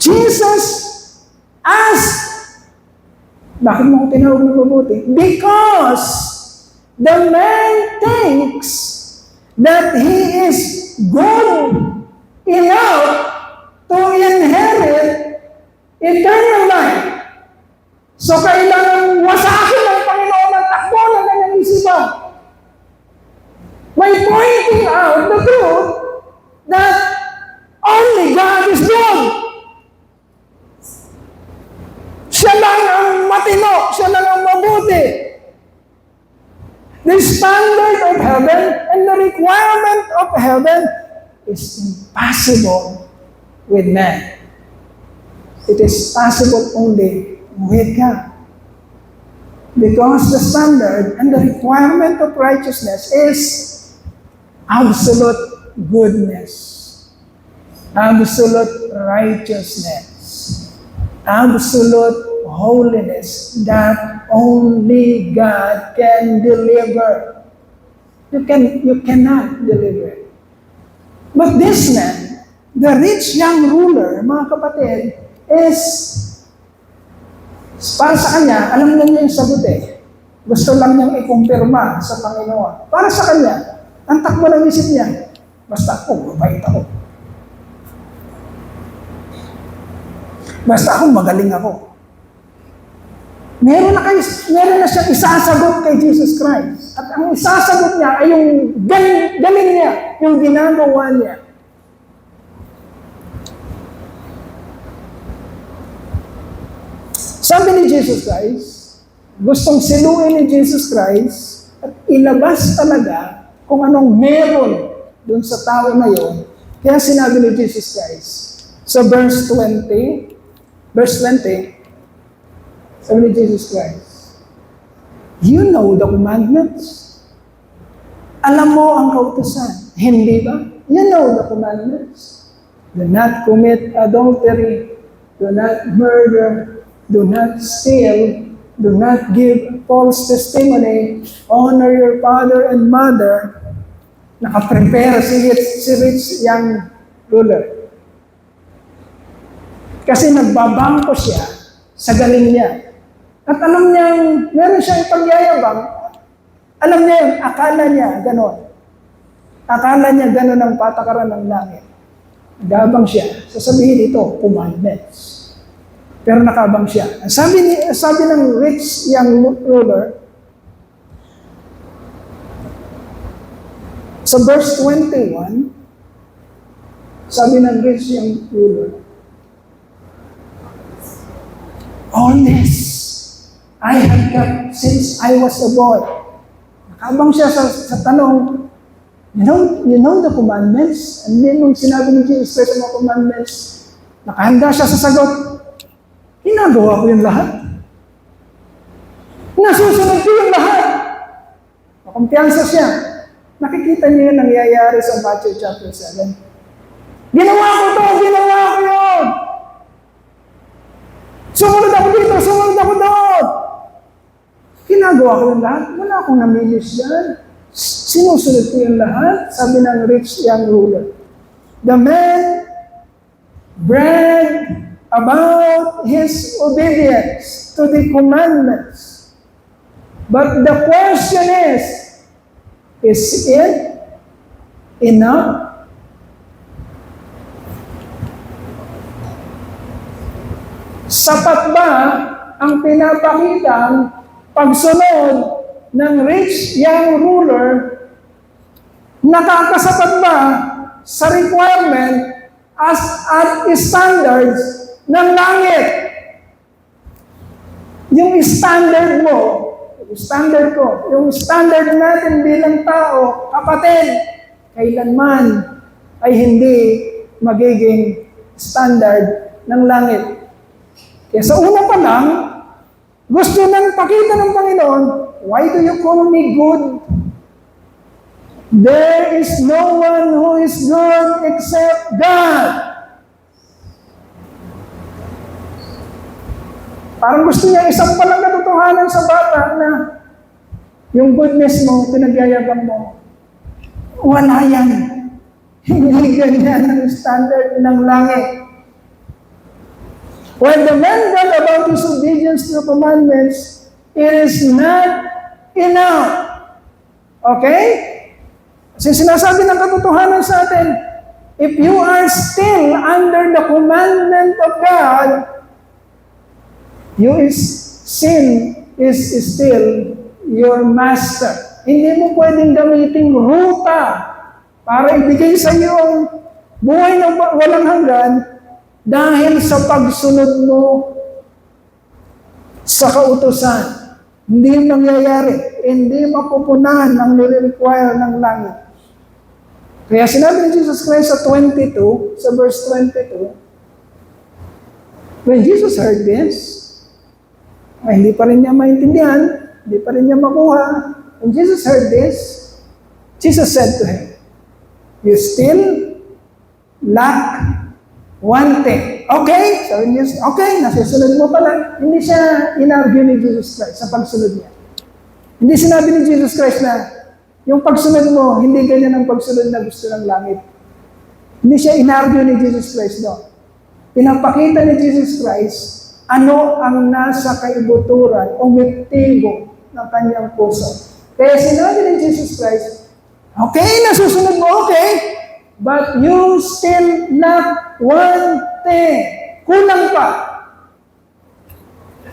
Jesus asked, bakit mo ko tinawag ng mabuti? Because the man thinks that he is good enough to inherit eternal life. So, kailangan wasakin ng Panginoon ang takbo ng kanyang isipan. By pointing out the truth that only God is good. Siya lang ang matino, siya lang ang mabuti. The standard of heaven and the requirement of heaven is impossible with man. It is possible only with God. Because the standard and the requirement of righteousness is absolute goodness, absolute righteousness, absolute holiness that only God can deliver. You cannot deliver it. But this man, the rich young ruler, mga kapatid, is para sa kanya, alam na niya yung sagot eh. Gusto lang niyang ikumpirma sa Panginoon. Para sa kanya, ang takbo ng isip niya, basta ako, mabait ako. Basta ako, magaling ako. Meron na siyang isasagot kay Jesus Christ. At ang isasagot niya ay yung galing niya, yung ginagawa niya. Sabi ni Jesus Christ, gustong siluin ni Jesus Christ at ilabas talaga kung anong meron dun sa tao na yun. Kaya sinabi ni Jesus Christ sa verse 20, sabi ni Jesus Christ, you know the commandments. Alam mo ang kautusan. Hindi ba? You know the commandments. Do not commit adultery. Do not murder. Do not steal. Do not give false testimony. Honor your father and mother. Nakaprepare si rich young ruler. Kasi nagbabangko siya sa galing niya. At alam niya, meron siyang pagyayabang. Alam niya yun, akala niya ganon. Akala niya ganon ang patakaran ng langit. Gabang siya, sasabihin ito, commandments. Pero nakaabang siya. Sabi ng rich young ruler, sa verse 21, sabi ng rich young ruler, all this I have kept since I was a boy. Nakabang siya sa tanong, you know the commandments? And then nung sinabi ni Jesus Christ ang mga commandments, nakahanda siya sa sagot, ginagawa ko yung lahat. Nasusunod ko yung lahat. Makumpiyansa siya. Nakikita niyo yung nangyayari sa Matthew chapter 7. Ginawa ko to, ginawa ko yun. Sumunod ako dito, sumunod ako doon. Ginagawa ko yung lahat. Wala akong namilis yan. Sinusunod ko yung lahat. Sabi ng rich young ruler. The man bragged about his obedience to the commandments. But the question is it enough? Sapat ba ang pinapakitang pagsunod ng rich young ruler? Nakakasapat ba sa requirement at standards ng langit? Yung standard mo, yung standard ko, yung standard natin bilang tao, kapatid, kailanman ay hindi magiging standard ng langit. Kaya sa una pa lang, gusto nang pakita ng Panginoon, why do you call me good? There is no one who is good except God. Parang gusto niya isang palang katotohanan sa bata na yung goodness mo, pinagyayabang mo. Wala yan. Hindi ganyan ang standard ng langit. When the man got about his obedience to the commandments, it is not enough. Okay? Kasi sinasabi ng katotohanan sa atin, if you are still under the commandment of God, sin is still your master. Hindi mo pwedeng gamitin ruta para ibigay sa iyo ang buhay na walang hanggan dahil sa pagsunod mo sa kautusan. Hindi nangyayari. Hindi mapupunan ang nire-require ng langit. Kaya sinabi ni Jesus Christ sa 22, sa verse 22, when Jesus heard this, hindi pa rin niya maintindihan, hindi pa rin niya makuha. When Jesus heard this, Jesus said to him, you still lack one thing. Okay? Sabi niya, okay, nasusunod mo pala. Hindi siya in-argue ni Jesus Christ sa pagsunod niya. Hindi sinabi ni Jesus Christ na yung pagsunod mo, hindi ganyan ang pagsunod na gusto ng langit. Hindi siya in-argue ni Jesus Christ doon. Pinapakita ni Jesus Christ ano ang nasa kaibuturan o motibo ng kanyang puso. Kaya sinabi ni Jesus Christ, okay, nasusunod mo, okay, but you still lack one thing. Kulang pa.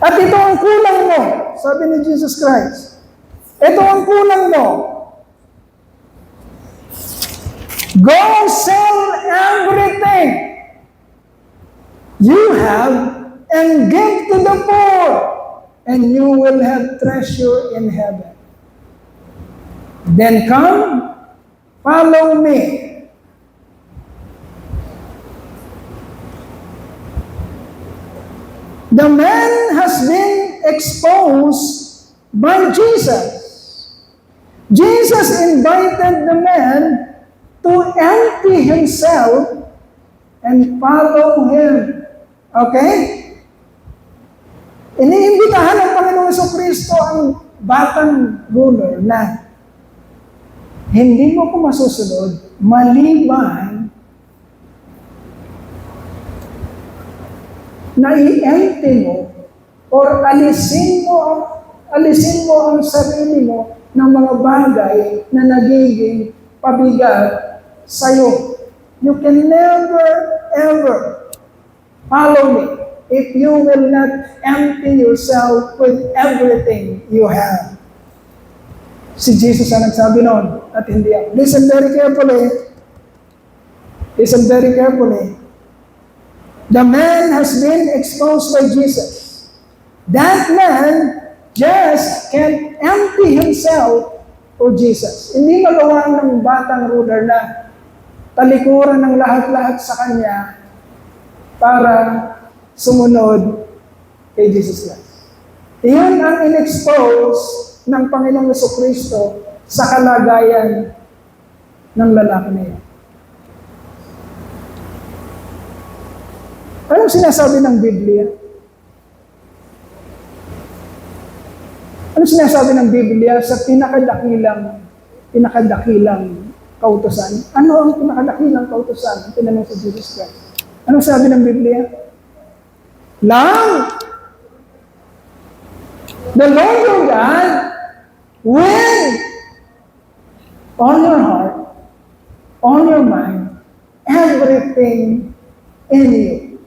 At ito ang kulang mo, sabi ni Jesus Christ. Ito ang kulang mo. Go sell everything you have and give to the poor, and you will have treasure in heaven. Then come, follow me. The man has been exposed by Jesus. Jesus invited the man to empty himself and follow him. Okay? Iniimbitahan ng Panginoong Jesucristo ang batang ruler na hindi mo ko masusunod maliban na i-empty mo or alisin mo ang sarili mo ng mga bagay na nagiging pabigat sa'yo. You can never, ever follow me if you will not empty yourself with everything you have. Si Jesus ang nagsabi noon at hindi ako. Listen very carefully. Listen very carefully. The man has been exposed by Jesus. That man just can't empty himself for Jesus. Hindi magawa ng batang ruler na talikuran ng lahat-lahat sa kanya para sumunod kay Jesus Christ. Iyon ang in-expose ng Panginoong Jesucristo sa kalagayan ng lalaki na iyon. Anong sinasabi ng Biblia? Anong sinasabi ng Biblia sa pinakadakilang kautusan? Ano ang pinakadakilang kautusan? Ang tinanong sa Jesus Christ. Anong sabi ng Biblia? Love the Lord your God with all your heart, all your mind, everything in you.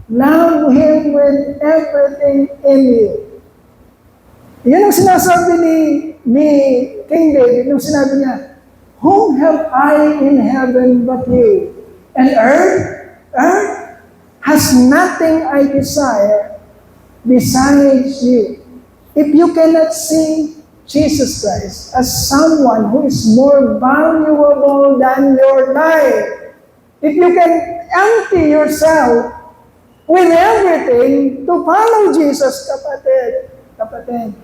Love Him with everything in you. Yan ang sinasabi ni King David, nung sinabi niya, whom have I in heaven but you? And earth has nothing I desire besides you. If you cannot see Jesus Christ as someone who is more valuable than your life, if you can empty yourself with everything to follow Jesus, kapatid.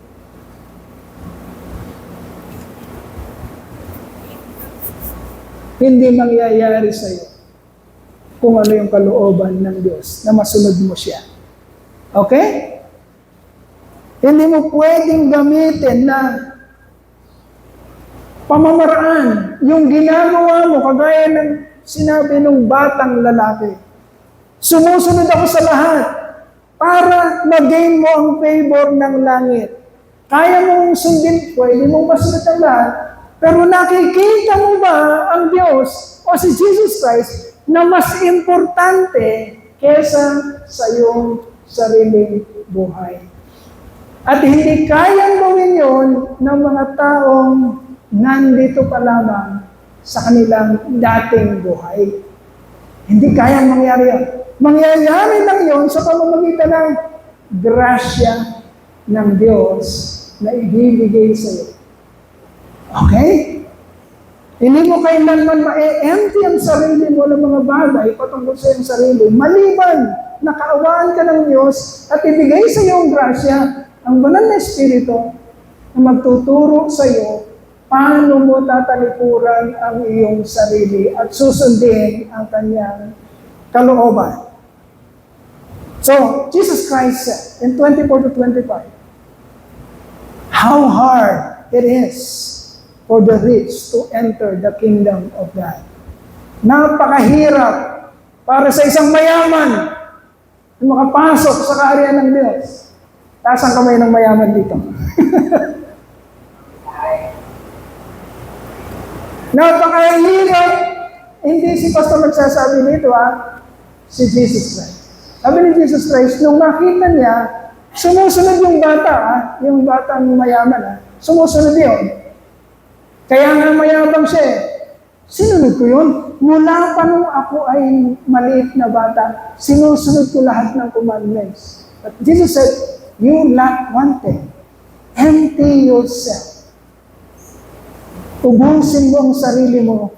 Hindi mangyayari sa iyo kung ano yung kalooban ng Diyos na masunod mo siya. Okay? Hindi mo pwedeng gamitin na pamamaraan yung ginagawa mo kagaya ng sinabi ng batang lalaki. Sumusunod ako sa lahat para mag-gain mo ang favor ng langit. Kaya mong sundin, pwede mong masunod ang lahat, pero nakikita mo ba ang Diyos o si Jesus Christ na mas importante kesa sa iyong sariling buhay? At hindi kayang gawin yon ng mga taong nandito pa lamang sa kanilang dating buhay. Hindi kayang mangyari yun. Mangyayari lang yon sa pamamagitan ng grasya ng Diyos na ibibigay sa iyo. Okay? Hindi mo kailanman ma-empty ang sarili mo ng mga bagay patungkol sa iyong sarili. Maliban, nakaawaan ka ng Diyos at ibigay sa iyo ang grasya, ang banal na Espiritu na magtuturo sa iyo paano mo tatalikuran ang iyong sarili at susundin ang kanyang kalooban. So, Jesus Christ said in 24 to 25, how hard it is for the rich to enter the kingdom of God. Napakahirap para sa isang mayaman na makapasok sa kaharian ng Diyos. Taas ang kamay ng mayaman dito. Napakahirap. Hindi si Pastor magsasabi nito, si Jesus Christ. Sabi ni Jesus Christ, nung nakita niya, sumusunod yung bata, yung batang mayaman, sumusunod yun. Kaya nga mayabang siya. Sinunod ko yun. Mula pa nung ako ay maliit na bata, sinusunod ko lahat ng commandments. But Jesus said, you lack one thing. Empty yourself. Ubusin mo ang sarili mo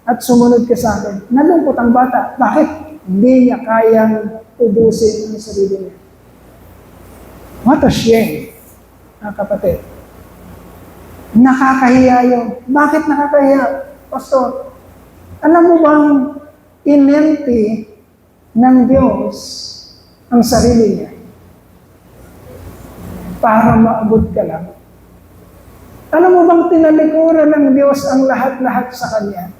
at sumunod ka sa akin. Nalungkot ang bata. Bakit? Hindi niya kayang ubusin ang sarili niya. What a shame, mga kapatid. Nakakahiya yun. Bakit nakakahiya, Pastor? Alam mo bang inempty ng Diyos ang sarili niya para maabot ka lang? Alam mo bang tinalikuran ng Diyos ang lahat-lahat sa Kanya?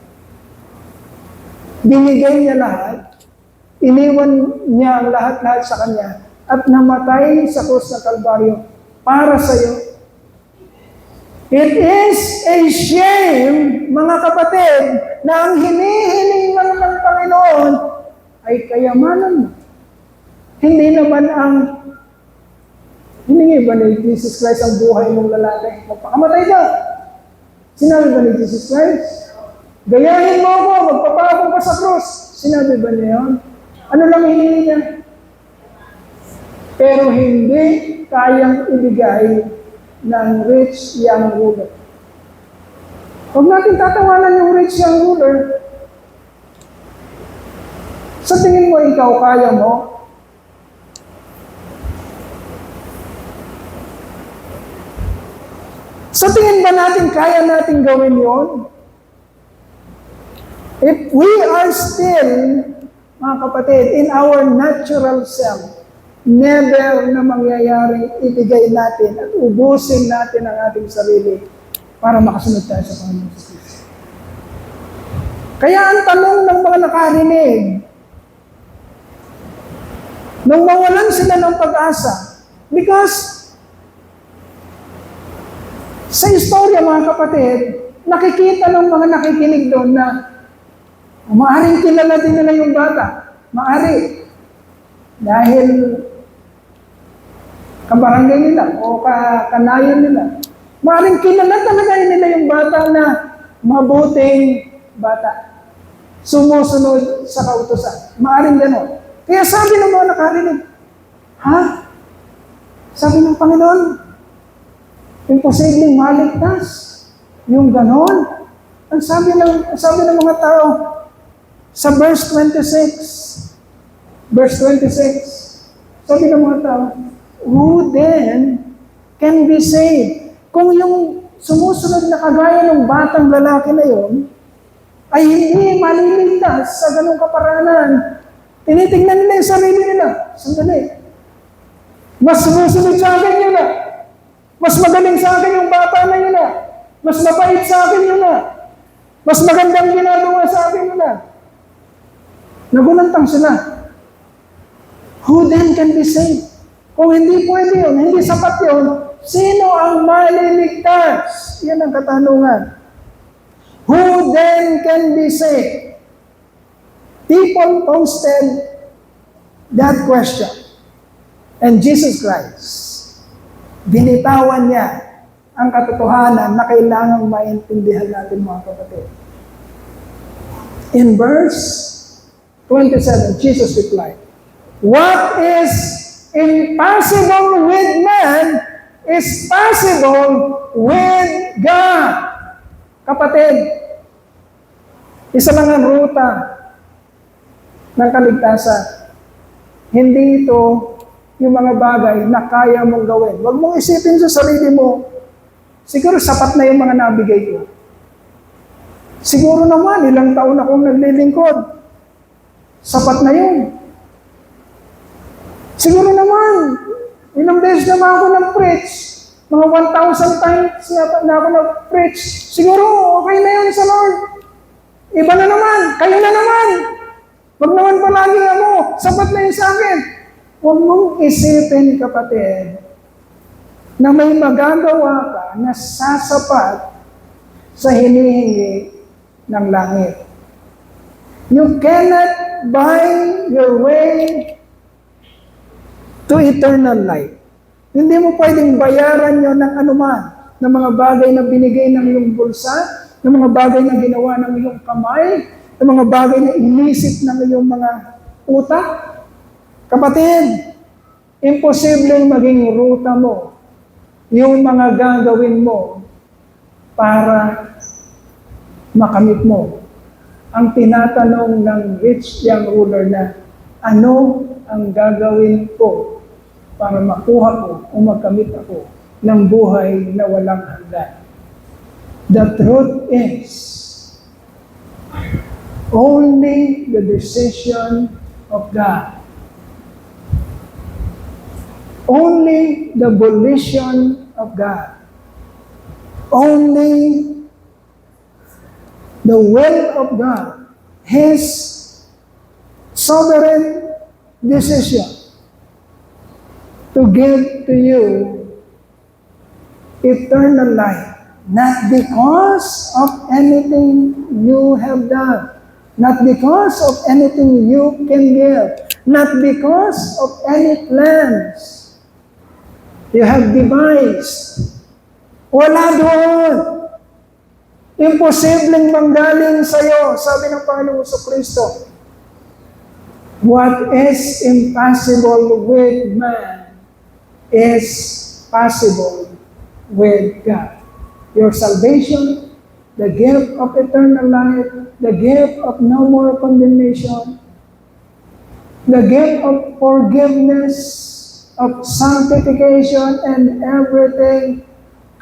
Binigay niya lahat, iniwan niya ang lahat-lahat sa Kanya, at namatay sa krus ng Kalbaryo para sa iyo. It is a shame, mga kapatid, na ang hinihiling lang ng Panginoon ay kayamanan mo. Hindi naman hiningi ba ni Jesus Christ ang buhay ng lalaki? Magpakamatay ka. Sinabi ba ni Jesus Christ? Gayahin mo ako, magpapako ka sa krus. Sinabi ba niya yun? Ano lang hiningi niya? Pero hindi kayang ibigay ng rich young ruler. Huwag natin tatawanan yung rich young ruler. Sa tingin mo, ikaw kaya mo? Sa tingin ba natin, kaya natin gawin yon? If we are still, mga kapatid, in our natural self, never na mangyayaring ibigay natin at ubusin natin ang ating sarili para makasunod tayo sa Panginoon sa Kristo. Kaya ang tanong ng mga nakarinig, nung mawalan sila ng pag-asa, because sa istorya, mga kapatid, nakikita ng mga nakikinig doon na maaaring kilala din nila yung bata. Maari. Dahil kabarangay nila o kanayon nila. Maaaring kilala talaga nila yung bata na mabuting bata. Sumusunod sa kautusan. Maaaring gano'n. Kaya sabi ng mga nakarinig, ha? Sabi ng Panginoon, imposibleng maligtas. Yung gano'n. Ang sabi ng mga tao, sa verse 26, sabi ng mga tao, who then can be saved? Kung yung sumusunod na kagaya ng batang lalaki na yon ay hindi maliligtas sa ganong kaparanan, tinitingnan nila yung sarili nila. Sandali. Mas sumusunod sa akin yun na. Mas magaling sa akin yung bata na yun na. Mas mabait sa akin yun na. Mas magandang ginagawa sa akin yun na. Nagulantang sila. Who then can be saved? Kung hindi pwede yun, hindi sapat yun, sino ang maliligtas? Yan ang katanungan. Who then can be saved? People posted that question. And Jesus Christ, binitawan niya ang katotohanan na kailangang maintindihan natin, mga kapatid. In verse 27, Jesus replied, what is impossible with man is possible with God. Kapatid, isa lang ang ruta ng kaligtasan. Hindi ito yung mga bagay na kaya mong gawin. Huwag mong isipin sa sarili mo, siguro sapat na yung mga nabigay ko. Siguro naman, ilang taon akong naglilingkod. Sapat na yun. Siguro naman, ilang beses naman ako nag-preach. Mga 1,000 times na ako nag-preach. Siguro, okay na yun sa Lord. Iba na naman, kayo na naman. Huwag naman palagi ako, sapat na yun sa akin. Huwag mong isipin, kapatid, na may magagawa ka na sasapat sa hinihingi ng langit. You cannot buy your way to eternal life. Hindi mo pwedeng bayaran yon ng anuman, ng mga bagay na binigay ng iyong bulsa, ng mga bagay na ginawa ng iyong kamay, ng mga bagay na inisip ng iyong mga utak. Kapatid, imposibleng maging ruta mo yung mga gagawin mo para makamit mo. Ang tinatanong ng rich young ruler na, ano ang gagawin ko para makuha ko o magkamit ako ng buhay na walang hanggan? The truth is, only the decision of God. Only the volition of God. Only the will of God. His sovereign decision to give to you eternal life. Not because of anything you have done. Not because of anything you can give. Not because of any plans you have devised. Wala doon. Imposibleng manggaling sa'yo, sabi ng Panginoon Kristo. What is impossible with man is possible with God. Your salvation, the gift of eternal life, the gift of no more condemnation, the gift of forgiveness, of sanctification, and everything,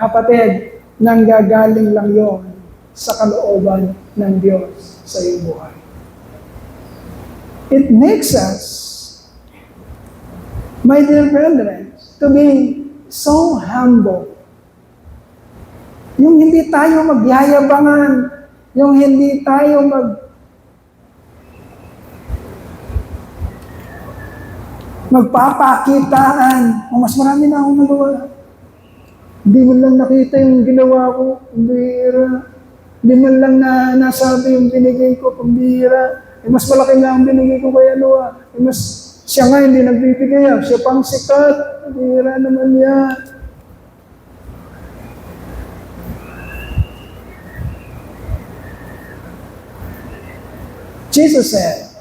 kapatid, nanggagaling lang yon sa kalooban ng Diyos sa iyong buhay. It makes us, my dear brethren, to be so humble. Yung hindi tayo magyayabangan, yung hindi tayo magpapakitaan. O mas marami na akong nagawa. Hindi mo lang nakita yung ginawa ko, pambihira. Hindi mo lang nasabi yung binigay ko, pambihira. Mas malaki nga ang binigay ko kay Noah. Mas siya nga hindi nagbibigay. Siya pang sikat. Pambihira naman yan. Jesus said,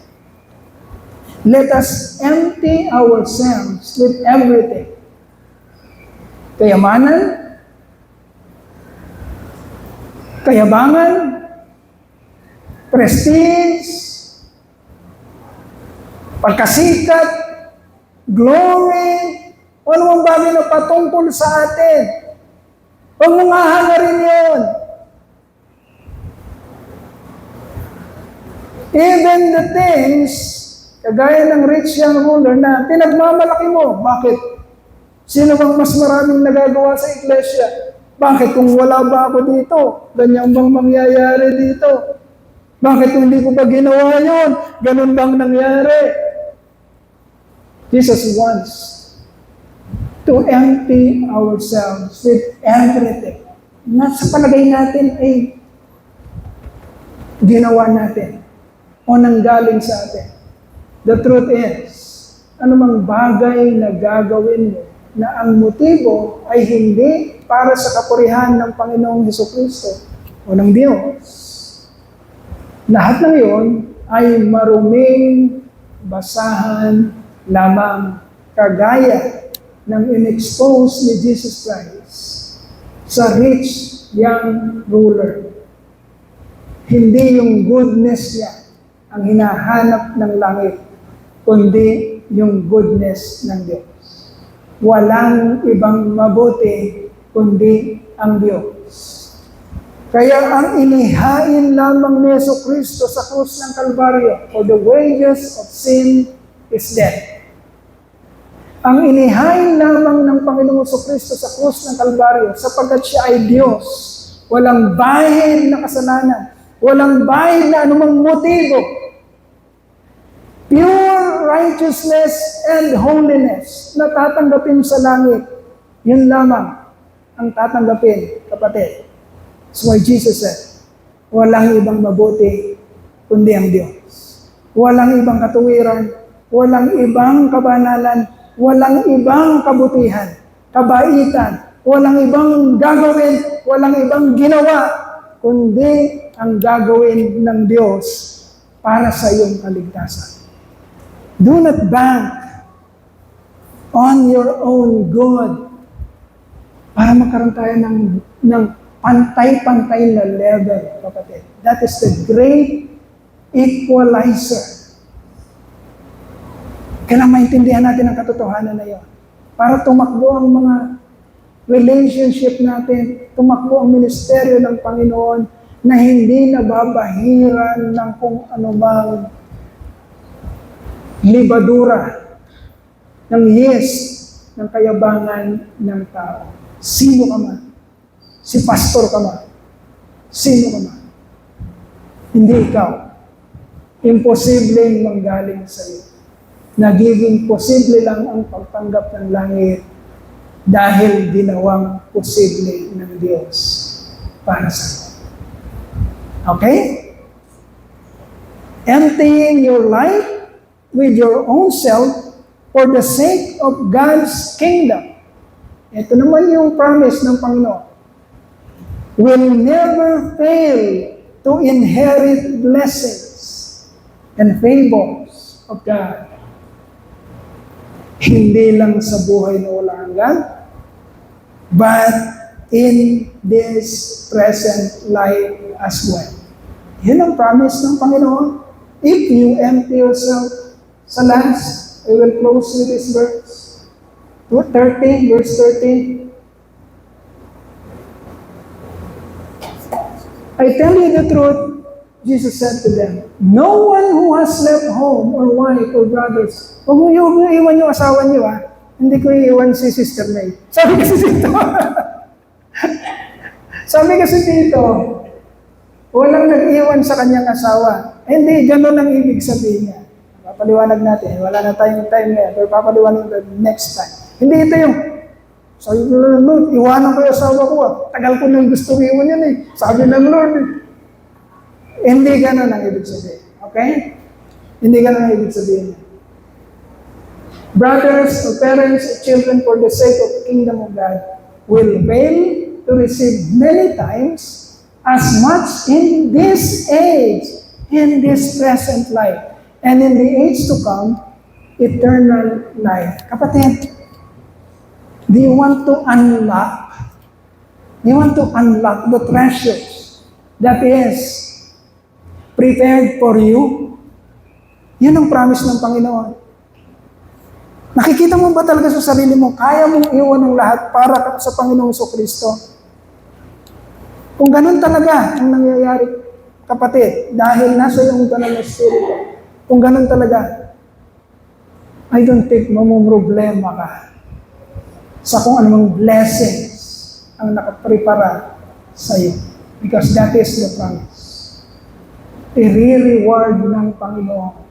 let us empty ourselves with everything. Kayamanan, kayabangan, prestige, pagkasikat, glory, o anumang bagay na patungkol sa atin. Huwag mong ahangarin yun. Even the things, kagaya ng rich young ruler na pinagmamalaki mo. Bakit? Sino bang mas maraming nagagawa sa iglesia? Bakit kung wala ba ako dito? Ganyan bang mangyayari dito? Bakit kung hindi ko ba ginawa yun? Ganun bang nangyari? Jesus wants to empty ourselves with everything. Na sa palagay natin ay ginawa natin o nanggaling sa atin. The truth is, anumang bagay na gagawin mo na ang motibo ay hindi para sa kapurihan ng Panginoong Hesukristo o ng Diyos. Lahat ng iyon ay maruming basahan lamang kagaya ng in-expose ni Jesus Christ sa rich young ruler. Hindi yung goodness niya ang hinahanap ng langit, kundi yung goodness ng Diyos. Walang ibang mabuti, kundi ang Diyos. Kaya ang inihain lamang ni Jesucristo sa krus ng Kalbaryo, for the wages of sin is death. Ang inihain lamang ng Panginoong Jesucristo sa krus ng Kalbaryo, sapagkat siya ay Diyos, walang bahid na kasalanan, walang bahid na anumang motibo, pure righteousness and holiness na tatanggapin sa langit. Yun lamang ang tatanggapin, kapatid. That's why Jesus said, walang ibang mabuti kundi ang Diyos. Walang ibang katuwiran, walang ibang kabanalan, walang ibang kabutihan, kabaitan, walang ibang gagawin, walang ibang ginawa, kundi ang gagawin ng Diyos para sa iyong kaligtasan. Do not bank on your own good para magkaroon tayo ng pantay-pantay na level, kapatid. That is the great equalizer. Kailangan maintindihan natin ang katotohanan na yun. Para tumakbo ang mga relationship natin, tumakbo ang ministeryo ng Panginoon na hindi nababahiran ng kung anumang libadura ng yeast ng kayabangan ng tao. Sino ka man? Si pastor ka man? Sino ka man? Hindi ikaw. Imposibleng manggaling sa iyo. Nagiging posible lang ang pagtanggap ng langit dahil ginawang posible ng Diyos para sa iyo. Okay? Emptying your life with your own self for the sake of God's kingdom. Ito naman yung promise ng Panginoon. Will never fail to inherit blessings and favors of God. Hindi lang sa buhay na walang hanggan, but in this present life as well. Yun ang promise ng Panginoon. If you empty yourself sa last, I will close with this verse. 13, verse 13. I tell you the truth, Jesus said to them, no one who has left home or wife or brothers, huwag mo iwan yung asawa niyo hindi ko iiwan si Sister May. Sabi kasi dito, sabi kasi dito, walang nag-iwan sa kanyang asawa. Hindi, ganun ang ibig sabihin niya. Papaliwanag natin. Wala na tayong time ngayon. Pero papaliwanag natin next time. Hindi ito yung, sabi ko ng Lord, iwanan ko yung asawa ko. Tagal ko nang gusto iwan yan Sabi ng Lord Hindi ganun ang ibig sabihin. Okay? Hindi ganun ang ibig sabihin. Brothers or parents or children for the sake of the kingdom of God will fail to receive many times as much in this age, in this present life, and in the age to come, eternal life. Kapatid, do you want to unlock? You want to unlock the treasures that is prepared for you? Yun ang promise ng Panginoon. Nakikita mo ba talaga sa sarili mo, kaya mong iwan ang lahat para sa Panginoong Kristo? Kung ganun talaga ang nangyayari, kapatid, dahil nasa iyong banal na Espiritu, kung ganun talaga, I don't think mamumroblema ka sa kung anumang blessings ang nakaprepara sa iyo. Because that is the promise. I-reward ng Panginoon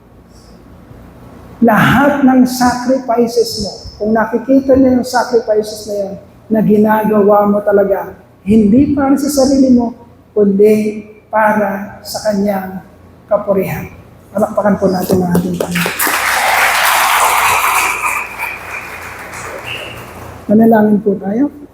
lahat ng sacrifices mo. Kung nakikita niya yung sacrifices na yun, na ginagawa mo talaga, hindi para sa sarili mo, kundi para sa kanyang kapurihan. Palakpakan po natin ang ating Panginoon. Manalangin po tayo.